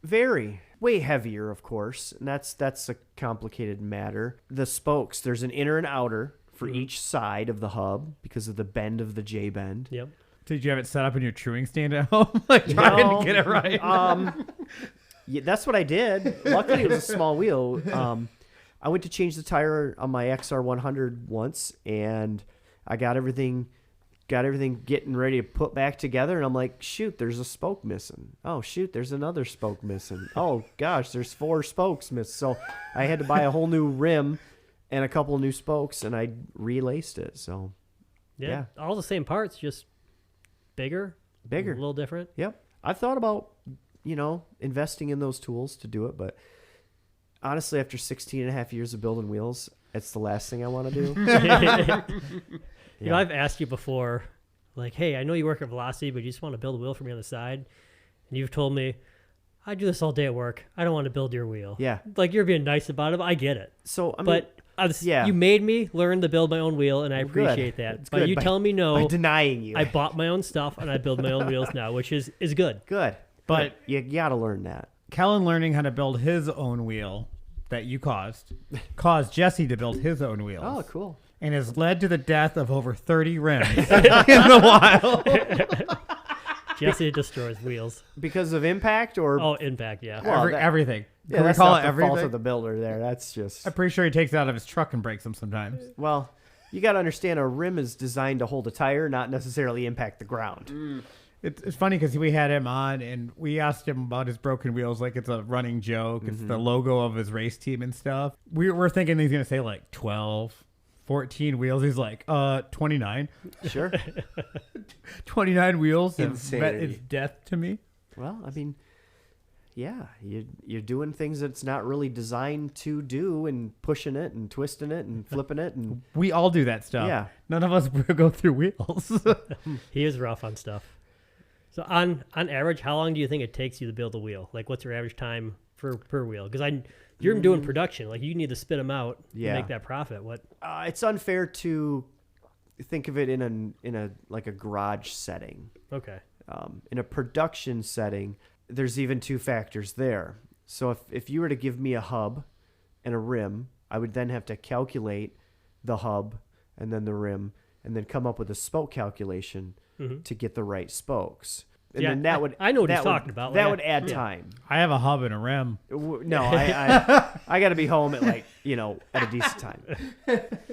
Very. Way heavier, of course. And that's a complicated matter. The spokes, there's an inner and outer for each side of the hub because of the bend of the J bend. Yep. Did you have it set up in your chewing stand at home? Like trying No. to get it right? Yeah, that's what I did. Luckily, it was a small wheel. I went to change the tire on my XR100 once, and I got everything getting ready to put back together, and I'm like, shoot, there's a spoke missing. Oh, shoot, there's another spoke missing. Oh, gosh, there's 4 spokes missing. So I had to buy a whole new rim and a couple of new spokes, and I relaced it. So, Yeah. All the same parts, just bigger. A little different. Yep. I've thought about, investing in those tools to do it, but honestly, after 16 and a half years of building wheels, it's the last thing I want to do. You know, I've asked you before, like, hey, I know you work at Velocity, but you just want to build a wheel for me on the side. And you've told me, I do this all day at work. I don't want to build your wheel. Yeah. Like, you're being nice about it. But I get it. So, You made me learn to build my own wheel, and I Well, good. appreciate that. It's But good you by- telling me no, by denying you. I bought my own stuff, and I build my own wheels now, which is good. Good. But- you got to learn that. Kellen learning how to build his own wheel that you caused Jesse to build his own wheels. Oh, cool. And has led to the death of over 30 rims in the wild. Jesse destroys wheels. Because of impact or Oh, impact, yeah. Well, Everything. yeah, Can we that's call not it the everything? fault of the builder there. That's just I'm pretty sure he takes it out of his truck and breaks them sometimes. well, you got to understand a rim is designed to hold a tire, not necessarily impact the ground. It's funny because we had him on and we asked him about his broken wheels like it's a running joke. It's the logo of his race team and stuff. We're thinking he's going to say like 12, 14 wheels. He's like, 29. Sure. 29 wheels have met Insanity. its death to me. Well, I mean, yeah, you're doing things that's not really designed to do, and pushing it and twisting it and flipping it, and We all do that stuff. Yeah. None of us go through wheels. He is rough on stuff. So on average, how long do you think it takes you to build a wheel? Like, what's your average time per wheel? Because you're doing production. Like, you need to spit them out Yeah. to make that profit. What? it's unfair to think of it in a like a garage setting. Okay. In a production setting, there's even 2 factors there. So if you were to give me a hub and a rim, I would then have to calculate the hub and then the rim and then come up with a spoke calculation to get the right spokes. And Yeah, then that would I know what he's that would- talking about. That Like, would add yeah. time. I have a hub and a rim. No, I got to be home at at a decent time.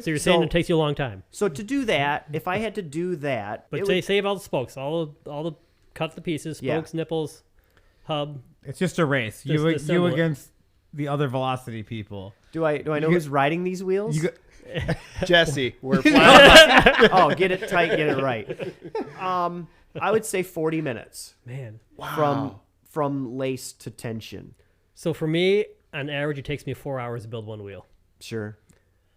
So you're saying it takes you a long time. So to do that, if I had to do that, But it say would- save all the spokes, all the cut the pieces, Yeah. spokes, nipples, hub. It's just a race. Just You assemble it. against the other velocity people. Do I know who's riding these wheels? Jesse, we're flying. Oh, get it tight, get it right. I would say 40 minutes Man. from lace to tension. So for me, on average, it takes me 4 hours to build one wheel. Sure.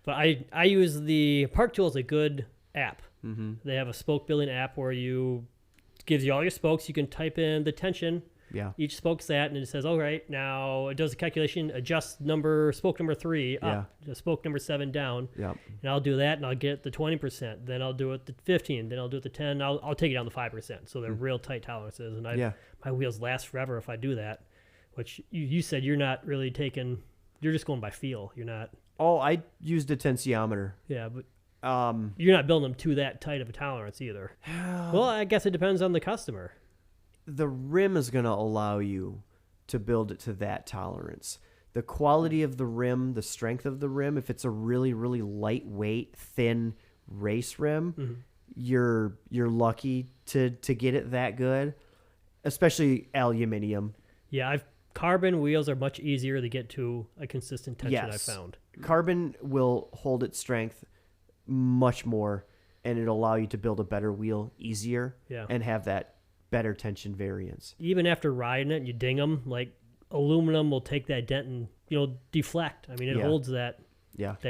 But I use the Park Tool as a good app. Mm-hmm. They have a spoke building app where gives you all your spokes. You can type in the tension. Yeah. Each spoke's that, and it says, all right, now it does a calculation, adjust spoke number 3 up, spoke number 7 down. Yep. And I'll do that, and I'll get the 20%. Then I'll do it the 15. Then I'll do it the 10. I'll take it down to 5%. So they're real tight tolerances, and my wheels last forever if I do that. Which you said you're not really taking. You're just going by feel. You're not. Oh, I used a tensiometer. Yeah, but you're not building them to that tight of a tolerance either. Well, I guess it depends on the customer. The rim is going to allow you to build it to that tolerance. The quality of the rim, the strength of the rim, if it's a really, really lightweight, thin race rim, you're lucky to get it that good, especially aluminum. Yeah, carbon wheels are much easier to get to a consistent tension, I've found. Carbon will hold its strength much more, and it'll allow you to build a better wheel easier and have that better tension variance. Even after riding it and you ding them, like aluminum will take that dent and deflect. I mean, it holds that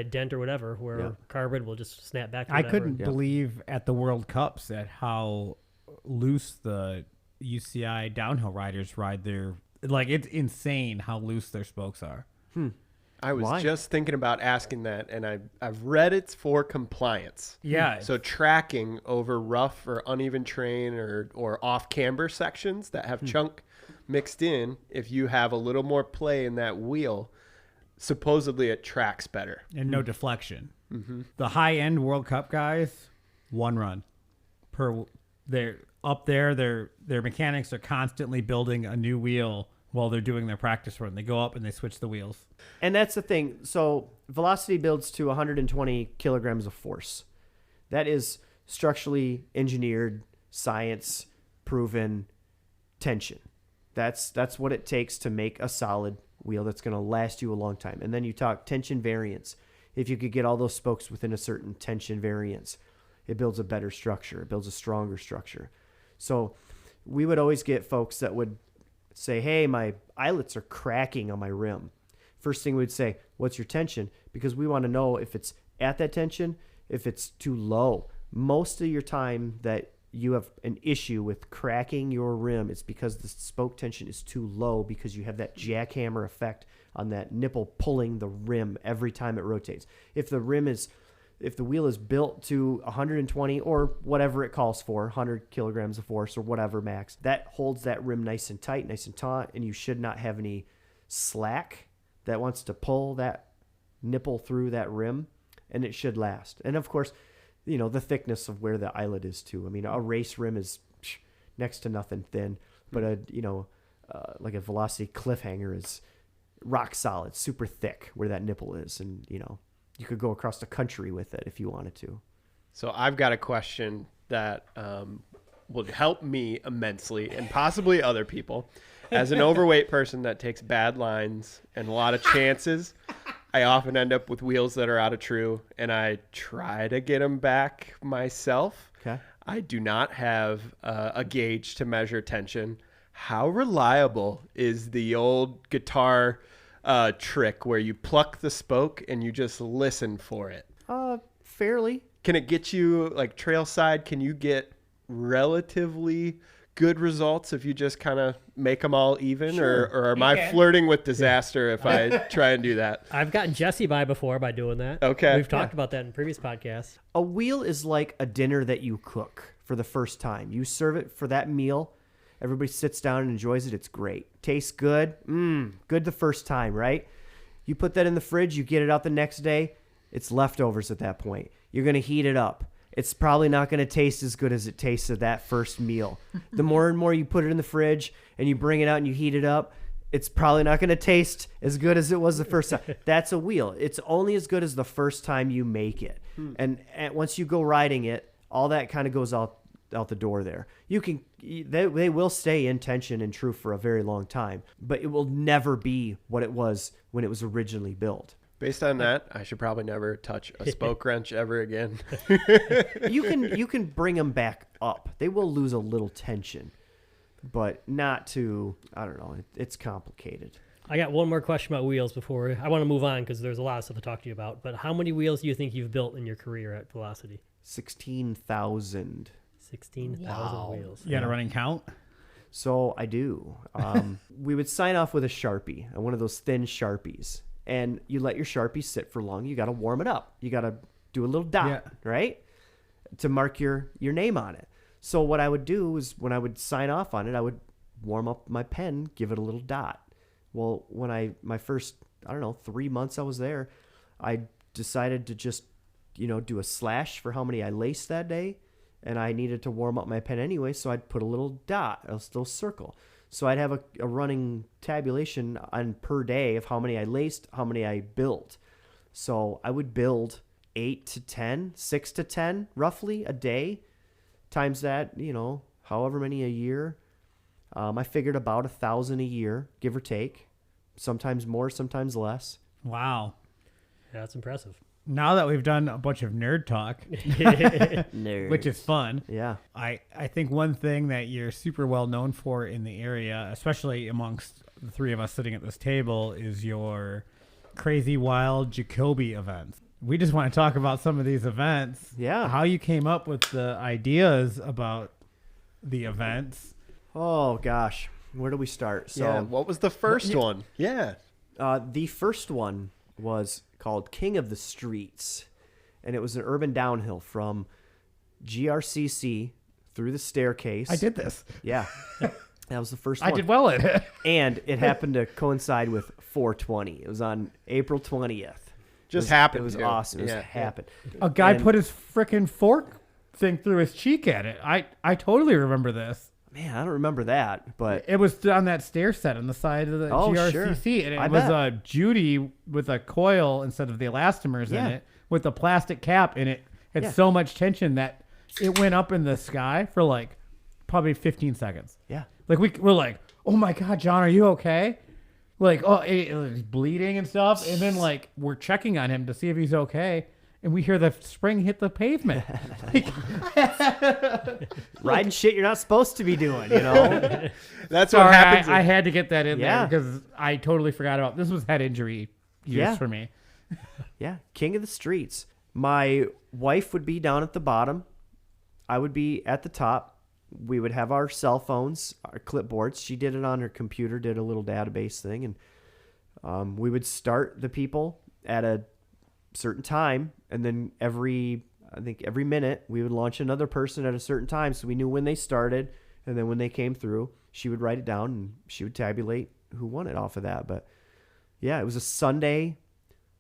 dent or whatever, where carbon will just snap back to I whatever. couldn't believe at the World Cups at how loose the UCI downhill riders ride their. Like, it's insane how loose their spokes are. I was just thinking about asking that, and I've read it's for compliance. Yeah. So tracking over rough or uneven terrain or off camber sections that have chunk mixed in, if you have a little more play in that wheel, supposedly it tracks better. And no deflection. Mm-hmm. The high-end World Cup guys, one run per. They're up there. Their mechanics are constantly building a new wheel while they're doing their practice run. They go up and they switch the wheels. And that's the thing. So Velocity builds to 120 kilograms of force. That is structurally engineered, science proven tension. That's what it takes to make a solid wheel that's going to last you a long time. And then you talk tension variance. If you could get all those spokes within a certain tension variance, it builds a better structure. It builds a stronger structure. So we would always get folks that would say, hey, my eyelets are cracking on my rim. First thing we'd say, what's your tension? Because we want to know if it's at that tension, if it's too low. Most of your time that you have an issue with cracking your rim, it's because the spoke tension is too low because you have that jackhammer effect on that nipple pulling the rim every time it rotates. If the wheel is built to 120 or whatever it calls for, 100 kilograms of force or whatever max, that holds that rim nice and tight, nice and taut, and you should not have any slack that wants to pull that nipple through that rim, and it should last. And of course, the thickness of where the eyelet is too. I mean, a race rim is next to nothing thin, but like a Velocity cliffhanger is rock solid, super thick where that nipple is, and you could go across the country with it if you wanted to. So I've got a question that would help me immensely and possibly other people. As an overweight person that takes bad lines and a lot of chances, I often end up with wheels that are out of true, and I try to get them back myself. Okay. I do not have a gauge to measure tension. How reliable is the old guitar trick where you pluck the spoke and you just listen for it? Fairly. Can it get you, like trail side, can you get relatively good results if you just kind of make them all even? Sure. Or am I flirting with disaster if I try and do that? I've gotten Jesse by before by doing that. Okay. We've talked about that in previous podcasts. A wheel is like a dinner that you cook for the first time. You serve it for that meal. Everybody sits down and enjoys it. It's great. Tastes good. Good the first time, right? You put that in the fridge. You get it out the next day. It's leftovers at that point. You're going to heat it up. It's probably not going to taste as good as it tasted that first meal. The more and more you put it in the fridge and you bring it out and you heat it up, it's probably not going to taste as good as it was the first time. That's a wheel. It's only as good as the first time you make it. And once you go riding it, all that kind of goes out the door there. They will stay in tension and true for a very long time, but it will never be what it was when it was originally built. Based on that, I should probably never touch a spoke wrench ever again. You can bring them back up. They will lose a little tension, but not to, I don't know. It's complicated. I got one more question about wheels before I want to move on because there's a lot of stuff to talk to you about. But how many wheels do you think you've built in your career at Velocity? 16,000. 16,000 wheels. You got a running count? So I do. We would sign off with a Sharpie, one of those thin Sharpies. And you let your Sharpie sit for long. You got to warm it up. You got to do a little dot, right? To mark your name on it. So what I would do is when I would sign off on it, I would warm up my pen, give it a little dot. Well, when my first, 3 months I was there, I decided to just, do a slash for how many I laced that day. And I needed to warm up my pen anyway, so I'd put a little dot, a little circle. So I'd have a running tabulation on per day of how many I laced, how many I built. So I would build 8 to 10, 6 to 10 roughly a day, times that, however many a year. I figured about 1,000 a year, give or take. Sometimes more, sometimes less. Wow. Yeah, that's impressive. Now that we've done a bunch of nerd talk, Nerds. which is fun, Yeah. I think one thing that you're super well known for in the area, especially amongst the three of us sitting at this table, is your crazy wild Jacobi events. We just want to talk about some of these events. Yeah. How you came up with the ideas about the events. Oh, gosh. Where do we start? So Yeah, what was the first one? Yeah. the first one was called King of the Streets, and it was an urban downhill from GRCC through the staircase. I did this. Yeah. That was the first one. I did well at it. And it happened to coincide with 420. It was on April 20th. Just happened. It was to. awesome. It Yeah. just happened. A guy And- put his frickin' fork thing through his cheek at it. I totally remember this. Man, I don't remember that, but It was on that stair set on the side of the Oh, GRCC, sure. and it I was bet. Judy with a coil instead of the elastomers Yeah. in it, with a plastic cap, and it had Yeah. so much tension that it went up in the sky for like probably 15 seconds. yeah. Like we're like, oh my God, John, are you okay? Like, oh, he's bleeding and stuff, and then like we're checking on him to see if he's okay, and we hear the spring hit the pavement. Riding shit you're not supposed to be doing, you know? That's what Sorry, happens. I had to get that in Yeah. there because I totally forgot about this. Was head injury years Yeah. for me. Yeah, King of the Streets. My wife would be down at the bottom. I would be at the top. We would have our cell phones, our clipboards. She did it on her computer, did a little database thing, and we would start the people at a certain time, and then every minute we would launch another person at a certain time, so we knew when they started, and then when they came through, she would write it down and she would tabulate who won it off of that. But yeah, it was a Sunday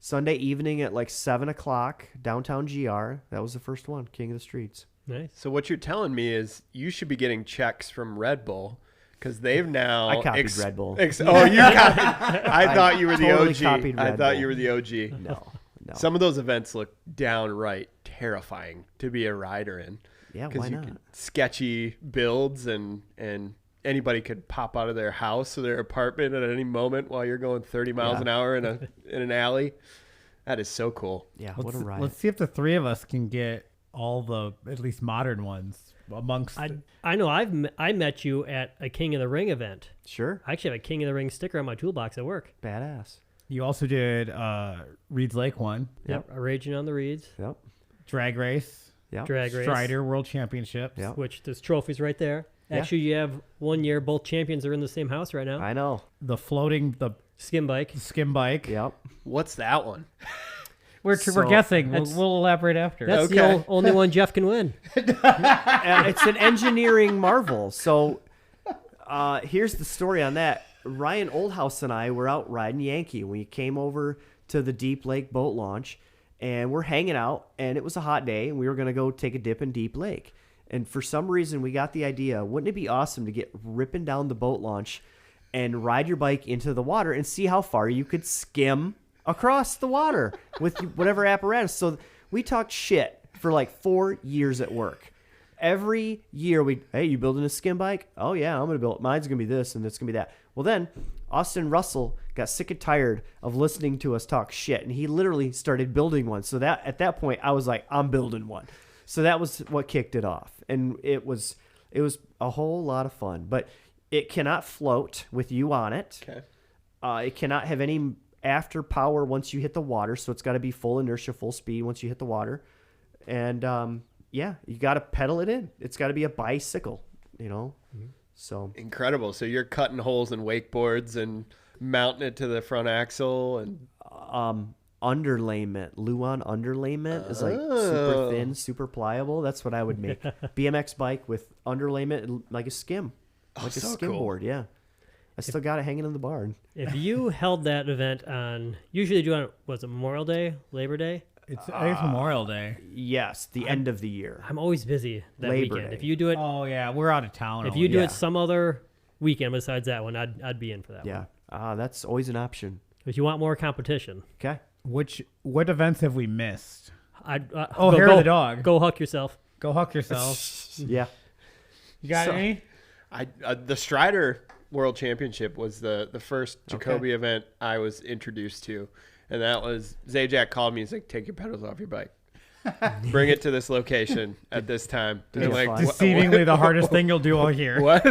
evening at like 7:00 downtown GR. That was the first one, King of the Streets. Nice. So what you're telling me is you should be getting checks from Red Bull because they've now. I copied Red Bull. Oh, you copied. I thought you were the totally OG. copied I Red thought Bull. you were the OG. No. Some of those events look downright terrifying to be a rider in. Yeah, why Because you not? get sketchy builds and anybody could pop out of their house or their apartment at any moment while you're going 30 miles Yeah. an hour in an alley. That is so cool. Yeah, what a ride. Let's see if the three of us can get all the at least modern ones amongst. I know I met you at a King of the Ring event. Sure. I actually have a King of the Ring sticker on my toolbox at work. Badass. You also did Reed's Lake one, Yep. Raging on the Reeds, Yep. drag race, Yep. drag race, Strider World Championships. Yep. which there's trophies right there. Yeah. Actually, you have 1 year, both champions are in the same house right now. I know. The floating, the Skim bike. skim bike. Yep. What's that one? We're So, guessing. that's- We'll elaborate after. That's Okay. the only one Jeff can win. It's an engineering marvel. So here's the story on that. Ryan Oldhouse and I were out riding Yankee. We came over to the Deep Lake boat launch, and we're hanging out, and it was a hot day, and we were going to go take a dip in Deep Lake. And for some reason, we got the idea, wouldn't it be awesome to get ripping down the boat launch and ride your bike into the water and see how far you could skim across the water with whatever apparatus. So we talked shit for like 4 years at work. Every year hey, you building a skim bike? Oh yeah, I'm going to build it. Mine's going to be this and it's going to be that. Well then, Austin Russell got sick and tired of listening to us talk shit, and he literally started building one. So that at that point, I was like, I'm building one. So that was what kicked it off, and it was a whole lot of fun. But it cannot float with you on it. Okay. It cannot have any after power once you hit the water, so it's got to be full inertia, full speed once you hit the water. And you got to pedal it in. It's got to be a bicycle, So Incredible. So you're cutting holes in wakeboards and mounting it to the front axle and underlayment, Luan underlayment is like super thin, super pliable. That's what I would make. BMX bike with underlayment, like a skim, like a so skimboard. cool. Yeah, I still got it hanging in the barn. If you held that event on, usually do it on, Memorial Day, Labor Day? I think it's Memorial Day. Yes, the end of the year. I'm always busy that Labor weekend. Day. If you do it, Oh yeah, we're out of town. if you do yeah. it some other weekend besides that one, I'd be in for that one. Yeah, that's always an option. If you want more competition, Okay. What events have we missed? I'd Hair of the dog. Go huck yourself. Go huck yourself. Yeah. You got So- any? the Strider World Championship was the first Jacobi Okay. event I was introduced to, and that was Zajac called me. He's like, "Take your pedals off your bike, bring it to this location at this time." And I'm you like, find- "What- Deceivingly the hardest thing you'll do all year. What?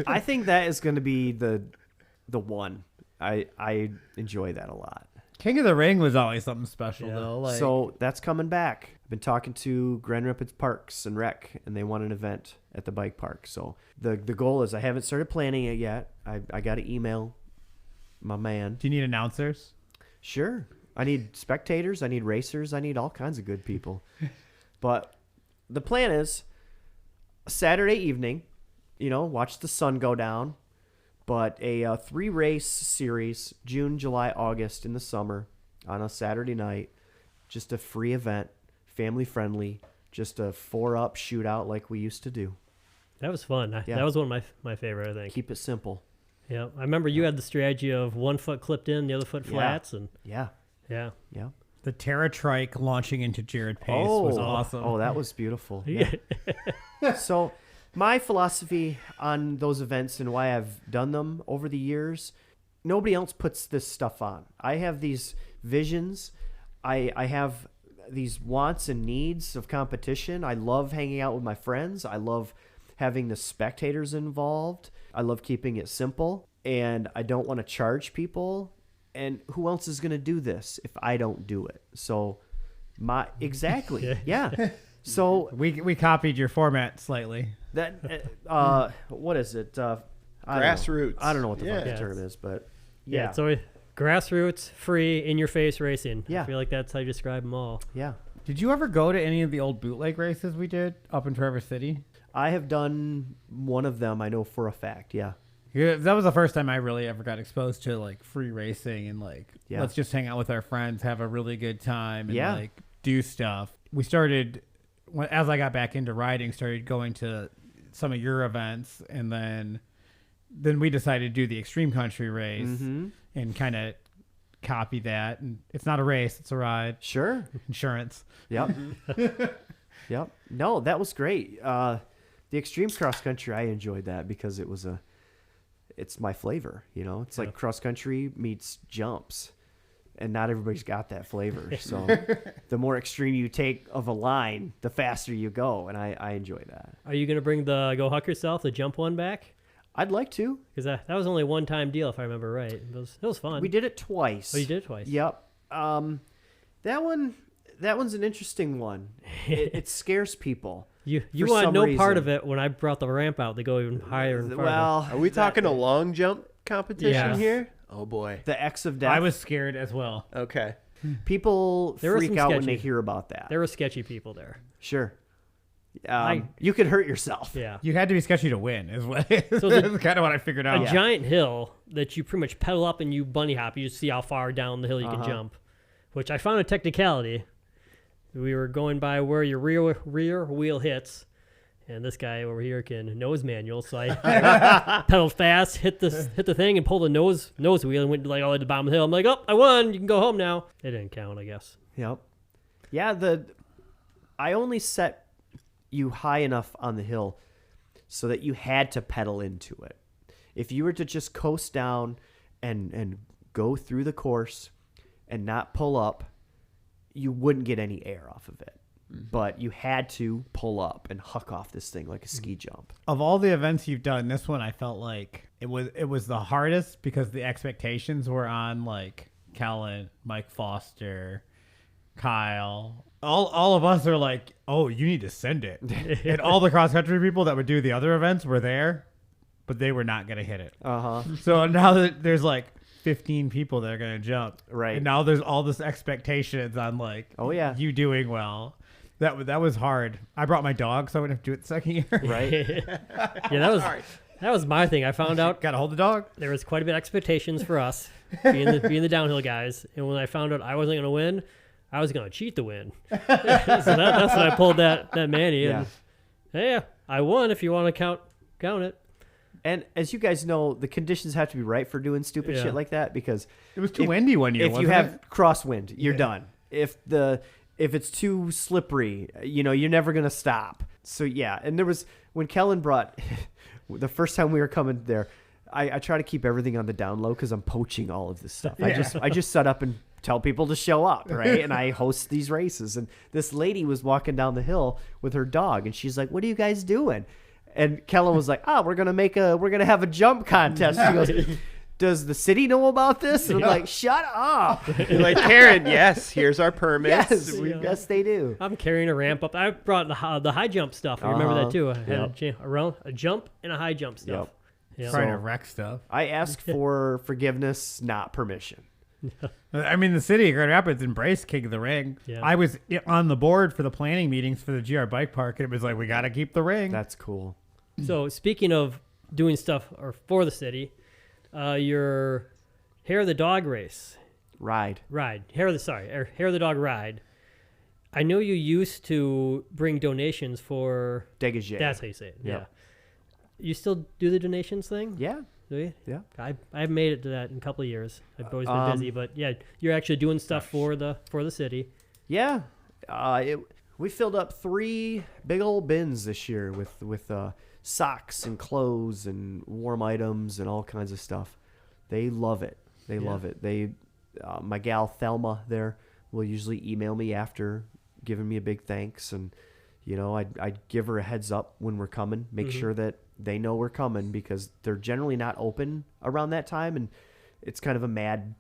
I think that is going to be the one. I enjoy that a lot. King of the Ring was always something special Yeah. though. Like, So that's coming back. I've been talking to Grand Rapids Parks and Rec, and they want an event at the bike park. So the goal is, I haven't started planning it yet. I got to email my man. do you need announcers? Sure. I need spectators. I need racers. I need all kinds of good people. But the plan is Saturday evening, watch the sun go down. But a 3-race series, June, July, August in the summer on a Saturday night. Just a free event, family friendly, just a 4-up shootout like we used to do. That was fun. Yeah. That was one of my favorite, I think. Keep it simple. Yeah, I remember you had the strategy of one foot clipped in, the other foot Yeah. flats, and Yeah. yeah. Yeah. The Terra Trike launching into Jared Pace was awesome. Oh, that was beautiful. Yeah. So my philosophy on those events and why I've done them over the years, nobody else puts this stuff on. I have these visions. I have these wants and needs of competition. I love hanging out with my friends. I love having the spectators involved. I love keeping it simple, and I don't want to charge people. And who else is going to do this if I don't do it? So exactly. Yeah. So We copied your format slightly. that what is it? I don't know. Grassroots. I don't know what the fuck Yeah. the term is, but Yeah, yeah. so grassroots, free, in-your-face racing. Yeah. I feel like that's how you describe them all. Yeah. Did you ever go to any of the old bootleg races we did up in Traverse City? I have done one of them, I know for a fact. Yeah. Yeah, that was the first time I really ever got exposed to like free racing and like Yeah. let's just hang out with our friends, have a really good time, and Yeah. like do stuff. We started as I got back into riding, started going to some of your events, and then we decided to do the Extreme Country race Mm-hmm. and kind of copy that. And it's not a race; it's a ride. Sure. Insurance. Yep. Yep. No, that was great. The extreme cross country, I enjoyed that because it's my flavor, It's like cross country meets jumps, and not everybody's got that flavor. So the more extreme you take of a line, the faster you go, and I enjoy that. Are you going to bring the Go Huck Yourself, the jump one back? I'd like to. Because that was only a one-time deal, if I remember right. It was fun. We did it twice. Oh, you did it twice? Yep. That one's an interesting one. It scares people. You for want some no part reason. of it when I brought the ramp out to go even higher and farther. Well, Are we talking a long jump competition Yes. here? Oh boy. the X of death? I was scared as well. Okay. People There were freak some out when they sketchy- hear about that. There were sketchy people there. Sure. I- You could hurt yourself. Yeah. You had to be sketchy to win, is what. So That's kind of what I figured out. A giant hill that you pretty much pedal up and you bunny hop. You just see how far down the hill you can jump, which I found a technicality. We were going by where your rear wheel hits, and this guy over here can nose manual. So I pedaled fast, hit the thing, and pulled the nose wheel and went like all the way to the bottom of the hill. I'm like, oh, I won. You can go home now. It didn't count, I guess. Yep. Yeah, I only set you high enough on the hill so that you had to pedal into it. If you were to just coast down and go through the course and not pull up, you wouldn't get any air off of it. But you had to pull up and huck off this thing like a ski jump. Of all the events you've done, this one I felt like it was the hardest because the expectations were on like Kellen, Mike Foster, Kyle. All of us are like, oh, you need to send it. And all the cross country people that would do the other events were there, but they were not going to hit it. So now that there's like 15 people that are going to jump, Right. And now there's all this expectations on like, Oh, yeah. you doing well. That was hard. I brought my dog, so I wouldn't have to do it the second year. Right? Yeah, that was my thing. I found out Got to hold the dog. there was quite a bit of expectations for us being the downhill guys, and when I found out I wasn't going to win, I was going to cheat to win. So that's when I pulled that Manny. Yeah. And hey, I won if you want to count it. And as you guys know, the conditions have to be right for doing stupid Yeah. shit like that, because It was too windy one year. if you wasn't have it? crosswind, you're done. If it's too slippery, you're never going to stop. So, yeah. And there was, when Kellen brought, the first time we were coming there, I try to keep everything on the down low because I'm poaching all of this stuff. I just set up and tell people to show up, right? And I host these races. And this lady was walking down the hill with her dog, and she's like, what are you guys doing? And Kellen was like, we're going to have a jump contest. She goes, does the city know about this? And I'm like, shut up. You're like, Karen, yes, here's our permits. Yes, they do. I'm carrying a ramp up. I brought the high jump stuff. I remember that too. I had a jump and a high jump stuff. Yep. Trying to wreck stuff. I ask for forgiveness, not permission. I mean, the city of Grand Rapids embraced King of the Ring. Yeah. I was on the board for the planning meetings for the GR Bike Park, and it was like, we got to keep the ring. That's cool. So speaking of doing stuff or for the city, your Hair of the Dog race. Ride. Hair of the Dog ride. I know you used to bring donations for... Dégagé. That's how you say it. Yeah. Yeah. You still do the donations thing? Yeah. Do you? Yeah. I haven't made it to that in a couple of years. I've always been busy, but yeah, you're actually doing stuff for the city. Yeah. We filled up 3 big old bins this year with socks and clothes and warm items and all kinds of stuff. They love it. They love it. My gal Thelma there will usually email me after giving me a big thanks, and I'd give her a heads up when we're coming, make sure that they know we're coming, because they're generally not open around that time, and it's kind of a mad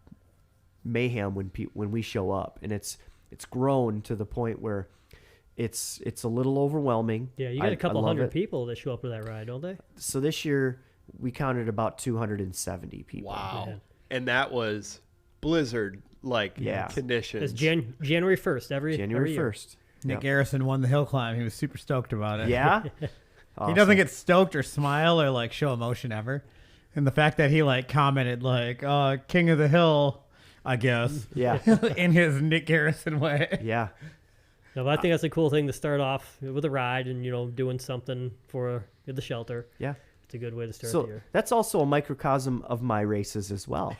mayhem when we show up, and it's grown to the point where it's a little overwhelming. Yeah, you got a couple I love hundred it. people that show up for that ride, don't they? So this year we counted about 270 people. Wow. Yeah. And that was blizzard-like Yeah. conditions. It's January 1st every January year. 1st. Nick Yep. Garrison won the hill climb. He was super stoked about it. Yeah. He Awesome. doesn't get stoked or smile or like show emotion ever. And the fact that he like commented like, King of the Hill, I guess, Yeah. in his Nick Garrison way. Yeah. No, but I think that's a cool thing to start off with a ride and doing something for the shelter. Yeah. It's a good way to start the So year. that's also a microcosm of my races as well.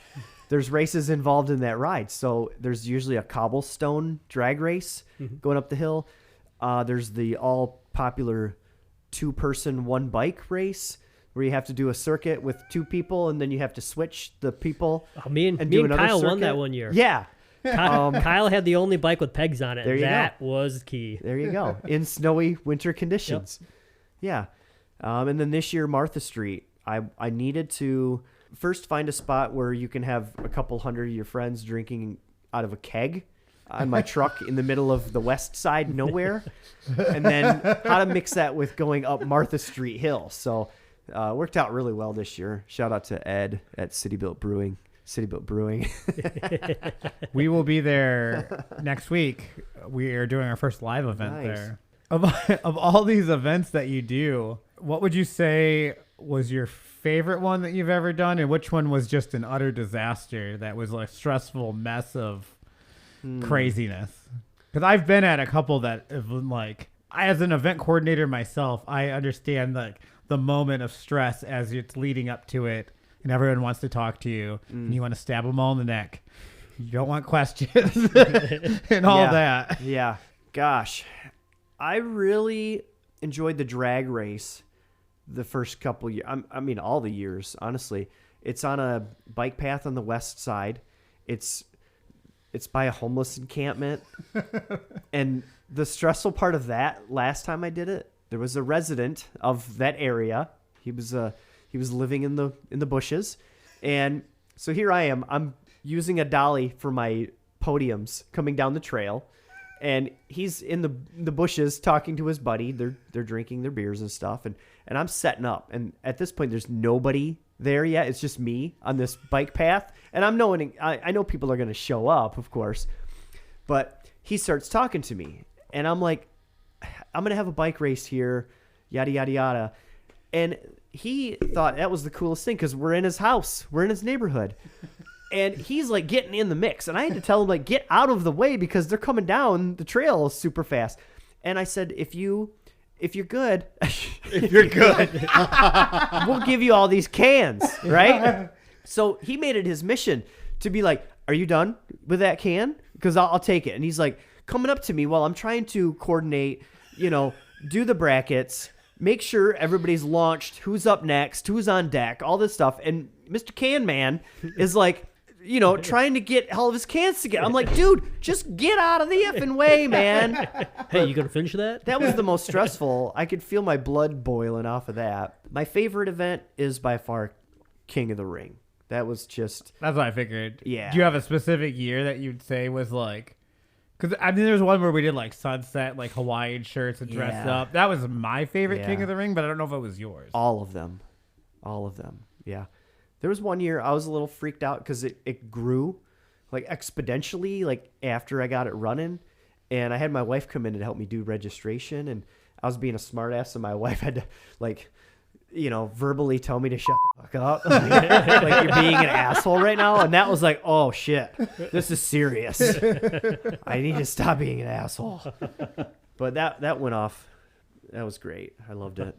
There's races involved in that ride. So there's usually a cobblestone drag race going up the hill. There's the all popular 2-person 1-bike race where you have to do a circuit with 2 people, and then you have to switch the people. Oh, me and do another Kyle won circuit. that one year. Yeah. Kyle had the only bike with pegs on it. There you go. That was key. There you go. In snowy winter conditions. Yeah. And then this year, Martha Street, I needed to first find a spot where you can have a couple hundred of your friends drinking out of a keg on my truck in the middle of the west side nowhere. And then how to mix that with going up Martha Street Hill. So it worked out really well this year. Shout out to Ed at City Built Brewing. We will be there next week. We are doing our first live event Nice. there. Of all these events that you do, what would you say was your favorite one that you've ever done, and which one was just an utter disaster that was like a stressful mess of craziness? Because I've been at a couple that have been like, as an event coordinator myself, I understand like the moment of stress as it's leading up to it, and everyone wants to talk to you, and you want to stab them all in the neck. You don't want questions and all that. Yeah. Gosh, I really enjoyed the drag race the first couple years. I mean, all the years, honestly. It's on a bike path on the west side. It's by a homeless encampment. And the stressful part of that, last time I did it, there was a resident of that area. He was living in the bushes. And so here I am. I'm using a dolly for my podiums coming down the trail. And he's in the bushes talking to his buddy. They're drinking their beers and stuff. And I'm setting up. And at this point, there's nobody there yet. It's just me on this bike path. And I know people are going to show up, of course. But he starts talking to me. And I'm like, I'm going to have a bike race here, yada, yada, yada. And he thought that was the coolest thing because we're in his house. We're in his neighborhood. And he's like getting in the mix. And I had to tell him, like, get out of the way because they're coming down the trail super fast. And I said, if you're good, we'll give you all these cans, right? So he made it his mission to be like, are you done with that can? Because I'll take it. And he's like coming up to me while I'm trying to coordinate, do the brackets, make sure everybody's launched, who's up next, who's on deck, all this stuff. And Mr. Can Man is like, trying to get all of his cans together. I'm like, dude, just get out of the effing way, man. Hey, you gonna finish that? That was the most stressful. I could feel my blood boiling off of that. My favorite event is by far King of the Ring. That was just... That's what I figured. Yeah. Do you have a specific year that you'd say was like... Because, I mean, there's one where we did, like, sunset, like, Hawaiian shirts and dressed up. That was my favorite King of the Ring, but I don't know if it was yours. All of them. Yeah. There was one year I was a little freaked out because it grew, like, exponentially, like, after I got it running. And I had my wife come in and help me do registration. And I was being a smartass, and my wife had to, like... verbally tell me to shut the fuck up. Like you're being an asshole right now. And that was like, oh shit, this is serious. I need to stop being an asshole. But that went off. That was great. I loved it.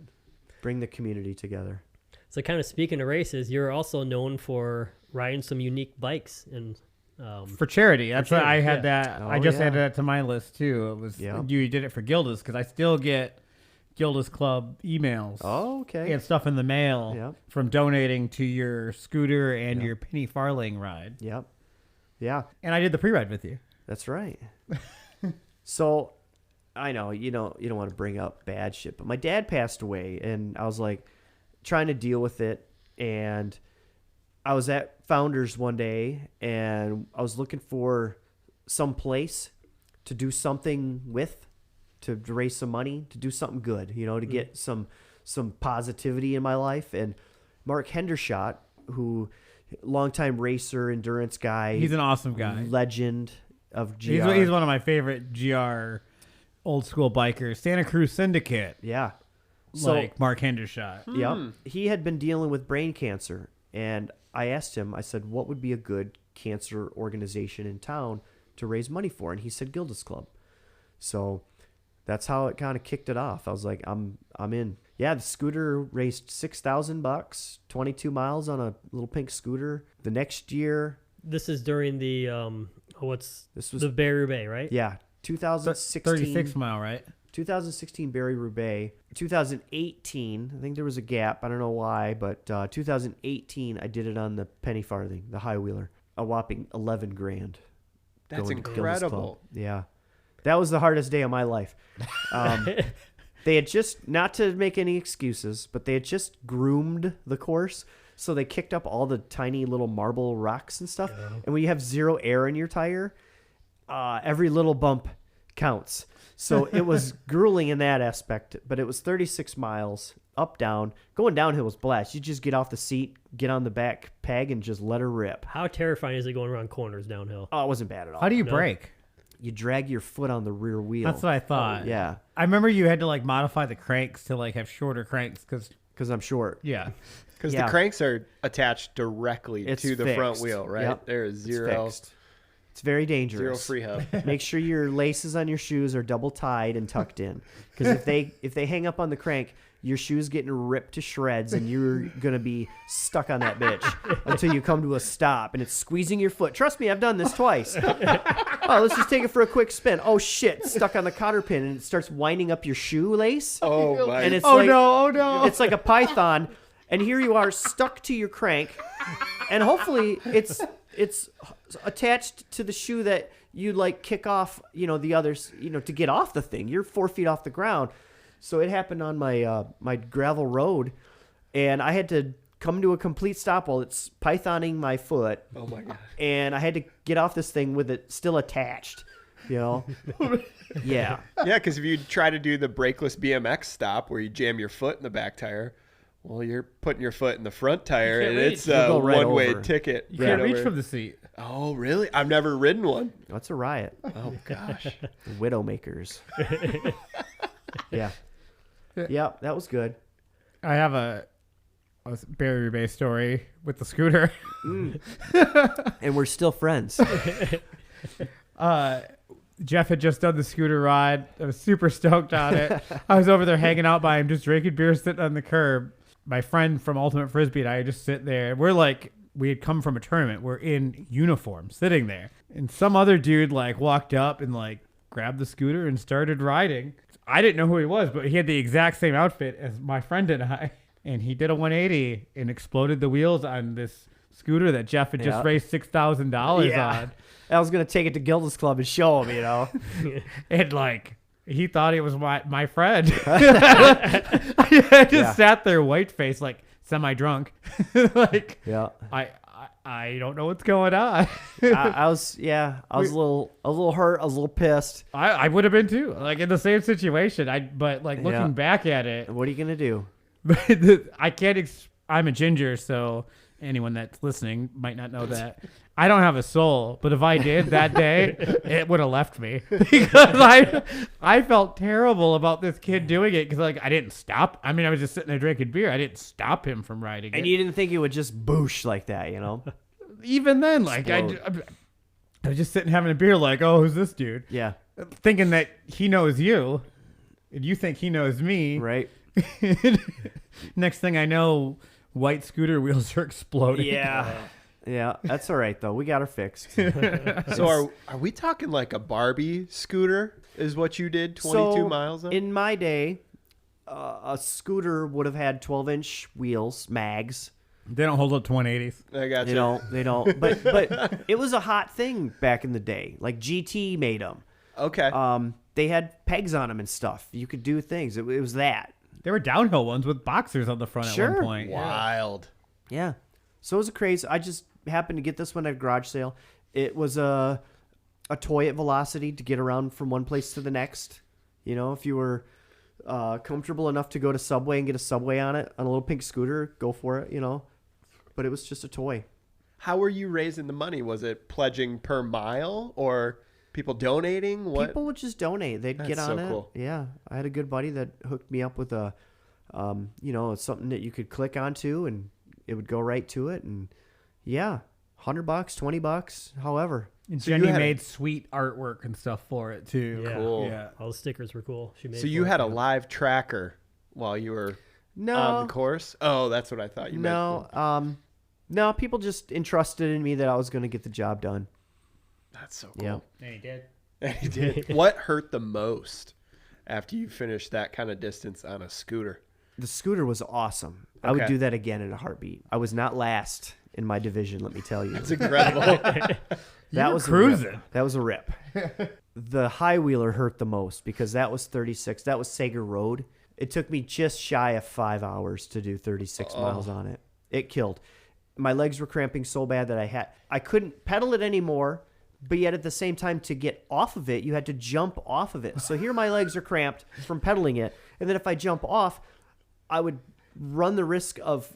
Bring the community together. So kind of speaking of races, you're also known for riding some unique bikes and for charity. That's why I had that. Oh, I just added that to my list too. It was you did it for Gilda's because I still get Gilda's Club emails. Oh, okay. And stuff in the mail from donating to your scooter and your penny farthing ride. Yep. Yeah. And I did the pre-ride with you. That's right. So I know you don't want to bring up bad shit, but my dad passed away and I was like trying to deal with it. And I was at Founders one day and I was looking for some place to do something with, to raise some money, to do something good, to get some positivity in my life. And Mark Hendershot, who longtime racer, endurance guy. He's an awesome guy. Legend of GR. He's one of my favorite GR old school bikers. Santa Cruz Syndicate. Yeah. Like Mark Hendershot. Yep. He had been dealing with brain cancer. And I asked him, I said, what would be a good cancer organization in town to raise money for? And he said, Gilda's Club. So... that's how it kind of kicked it off. I was like, I'm in. Yeah, the scooter raced $6,000, 22 miles on a little pink scooter. The next year, this is during the the Barry-Roubaix, right? Yeah, 2016. 36 mile, right? 2016 Barry-Roubaix. 2018, I think there was a gap. I don't know why, but 2018, I did it on the penny farthing, the high wheeler, a whopping $11,000. That's incredible. Yeah. That was the hardest day of my life. They had just, not to make any excuses, but they had just groomed the course. So they kicked up all the tiny little marble rocks and stuff. Yeah. And when you have zero air in your tire, every little bump counts. So it was grueling in that aspect, but it was 36 miles up, down. Going downhill was blast. You just get off the seat, get on the back peg, and just let her rip. How terrifying is it going around corners downhill? Oh, it wasn't bad at all. How do you brake? You drag your foot on the rear wheel. That's what I thought. Yeah. I remember you had to like modify the cranks to like have shorter cranks because I'm short. Yeah. Because the cranks are attached directly to the front wheel, right? Yep. There is zero. It's very dangerous. Zero free hub. Make sure your laces on your shoes are double tied and tucked in. Because if they hang up on the crank, your shoe's getting ripped to shreds and you're going to be stuck on that bitch until you come to a stop and it's squeezing your foot. Trust me, I've done this twice. Oh, let's just take it for a quick spin. Oh, shit. Stuck on the cotter pin and it starts winding up your shoelace. Oh, my. And it's oh, no. It's like a python. And here you are stuck to your crank, and hopefully it's attached to the shoe that you like kick off, the others, to get off the thing. You're 4 feet off the ground. So it happened on my my gravel road, and I had to come to a complete stop while it's pythoning my foot. Oh my God. And I had to get off this thing with it still attached, Yeah. Yeah, because if you try to do the brakeless BMX stop where you jam your foot in the back tire, well, you're putting your foot in the front tire, and it's a one-way ticket. You can't reach from the seat. Oh, really? I've never ridden one. That's a riot. Oh, gosh. Widowmakers. Yeah. Yeah, that was good. I have a Barrier Bay story with the scooter. And we're still friends. Jeff had just done the scooter ride. I was super stoked on it. I was over there hanging out by him, just drinking beer, sitting on the curb. My friend from Ultimate Frisbee and I just sit there. We had come from a tournament. We're in uniform, sitting there. And some other dude walked up and grabbed the scooter and started riding. I didn't know who he was, but he had the exact same outfit as my friend and I. And he did a 180 and exploded the wheels on this scooter that Jeff had just raised $6,000 on. I was going to take it to Gilda's Club and show him, And he thought it was my friend. I just sat there white faced, semi-drunk. I don't know what's going on. I was a little hurt. I was a little pissed. I would have been too, in the same situation. Looking back at it. What are you going to do? I can't, I'm a ginger, so anyone that's listening might not know that. I don't have a soul, but if I did that day, it would have left me because I felt terrible about this kid doing it because I didn't stop. I mean, I was just sitting there drinking beer. I didn't stop him from riding it. And you didn't think it would just boosh like that, Even then, I was just sitting having a beer oh, who's this dude? Yeah. Thinking that he knows you and you think he knows me. Right. Next thing I know, white scooter wheels are exploding. Yeah. Yeah, that's all right, though. We got her fixed. So are we talking a Barbie scooter is what you did 22 miles on? In my day, a scooter would have had 12-inch wheels, mags. They don't hold up to 180s. I got you. They don't. But it was a hot thing back in the day. GT made them. Okay. They had pegs on them and stuff. You could do things. It was that. There were downhill ones with boxers on the front at one point. Wild. Yeah. So it was a craze. I just happened to get this one at a garage sale. It was a toy at Velocity to get around from one place to the next. If you were comfortable enough to go to Subway and get a Subway on it, on a little pink scooter, go for it, But it was just a toy. How were you raising the money? Was it pledging per mile or people donating? What? People would just donate. They'd get on it. Cool. Yeah. I had a good buddy that hooked me up with a, something that you could click onto and it would go right to it. And yeah, $100, $20, however. And so Jenny made sweet artwork and stuff for it too. Yeah. Cool. Yeah. All the stickers were cool. She made. So you had a live tracker while you were on the course? Oh, that's what I thought you meant. No, people just entrusted in me that I was going to get the job done. That's so cool. Yeah. And he did. And he did. What hurt the most after you finished that kind of distance on a scooter? The scooter was awesome. Okay. I would do that again in a heartbeat. I was not last in my division, let me tell you. That's incredible. That was cruising. That was a rip. The high wheeler hurt the most because that was 36. That was Sager Road. It took me just shy of 5 hours to do 36 miles on it. It killed. My legs were cramping so bad that I couldn't pedal it anymore, but yet at the same time to get off of it, you had to jump off of it. So here my legs are cramped from pedaling it. And then if I jump off, I would run the risk of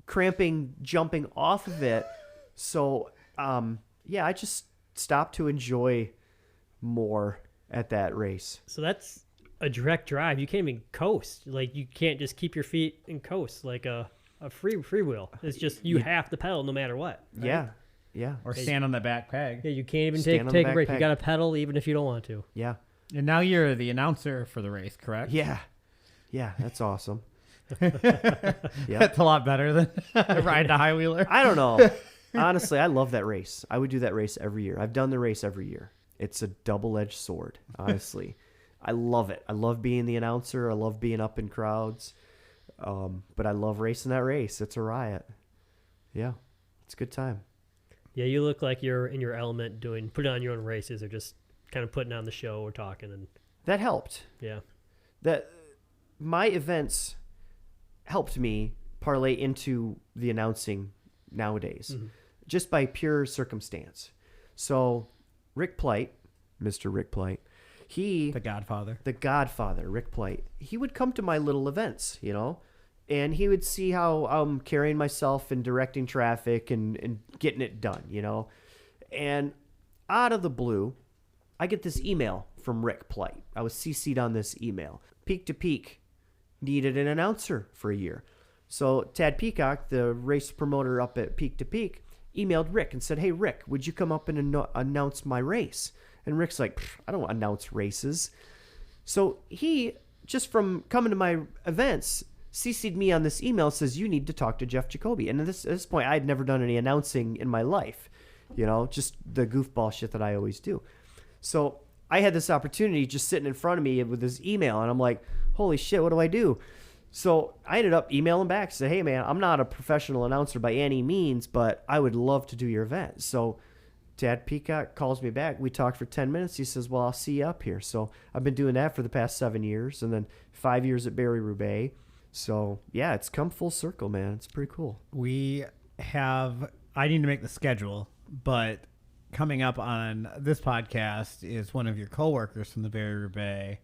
cramping jumping off of it. So, I just stopped to enjoy more at that race. So that's a direct drive. You can't even coast. You can't just keep your feet and coast like a free wheel. It's just you have to pedal no matter what. Right? Yeah. Yeah. Or stand on the back peg. Yeah, you can't even Stand on take the a break. back You got to pedal even if you don't want to. Yeah. And now you're the announcer for the race, correct? Yeah. Yeah, that's awesome. That's a lot better than riding a high wheeler. I don't know. Honestly, I love that race. I would do that race every year. I've done the race every year. It's a double-edged sword, honestly. I love it. I love being the announcer. I love being up in crowds. But I love racing that race. It's a riot. Yeah, it's a good time. Yeah, you look like you're in your element putting on your own races or just kind of putting on the show or talking. And That helped. yeah. That my events helped me parlay into the announcing nowadays, just by pure circumstance. So Rick Plight, Mr. Rick Plight, The Godfather. the Godfather, Rick Plight, he would come to my little events, and he would see how I'm carrying myself and directing traffic and getting it done, And out of the blue, I get this email from Rick Plight. I was CC'd on this email. Peak to Peak needed an announcer for a year. So Tad Peacock, the race promoter up at Peak to Peak, emailed Rick and said, "Hey, Rick, would you come up and announce my race?" And Rick's like, "I don't announce races." So he, just from coming to my events, CC'd me on this email, says, "You need to talk to Jeff Jacobi." And at this point, I had never done any announcing in my life, just the goofball shit that I always do. So I had this opportunity just sitting in front of me with this email, and I'm like, holy shit, what do I do? So I ended up emailing back, said, "Hey, man, I'm not a professional announcer by any means, but I would love to do your event." So Tad Peacock calls me back. We talked for 10 minutes. He says, "Well, I'll see you up here." So I've been doing that for the past 7 years, and then 5 years at Barry-Roubaix. So, yeah, it's come full circle, man. It's pretty cool. I need to make the schedule, but coming up on this podcast is one of your coworkers from the Barry-Roubaix,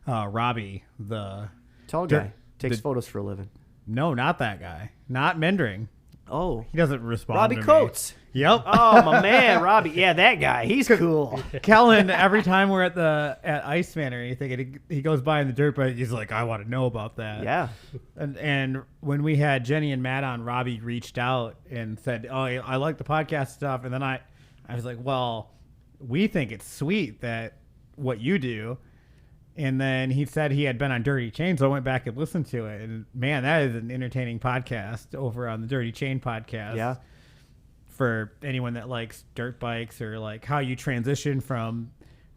Robbie, the... Tall guy. Takes photos for a living. No, not that guy. Not Mendring. Oh. He doesn't respond Robbie to me. Coates. Yep. Oh, my man, Robbie. Yeah, that guy. He's cool. Kellen, every time we're at Iceman or anything, he goes by in the dirt bike, he's like, "I want to know about that." Yeah. And when we had Jenny and Matt on, Robbie reached out and said, "Oh, I like the podcast stuff." And then I was like, "Well, we think it's sweet that what you do." And then he said he had been on Dirty Chain, so I went back and listened to it. And man, that is an entertaining podcast over on the Dirty Chain podcast. Yeah. For anyone that likes dirt bikes, or like how you transition from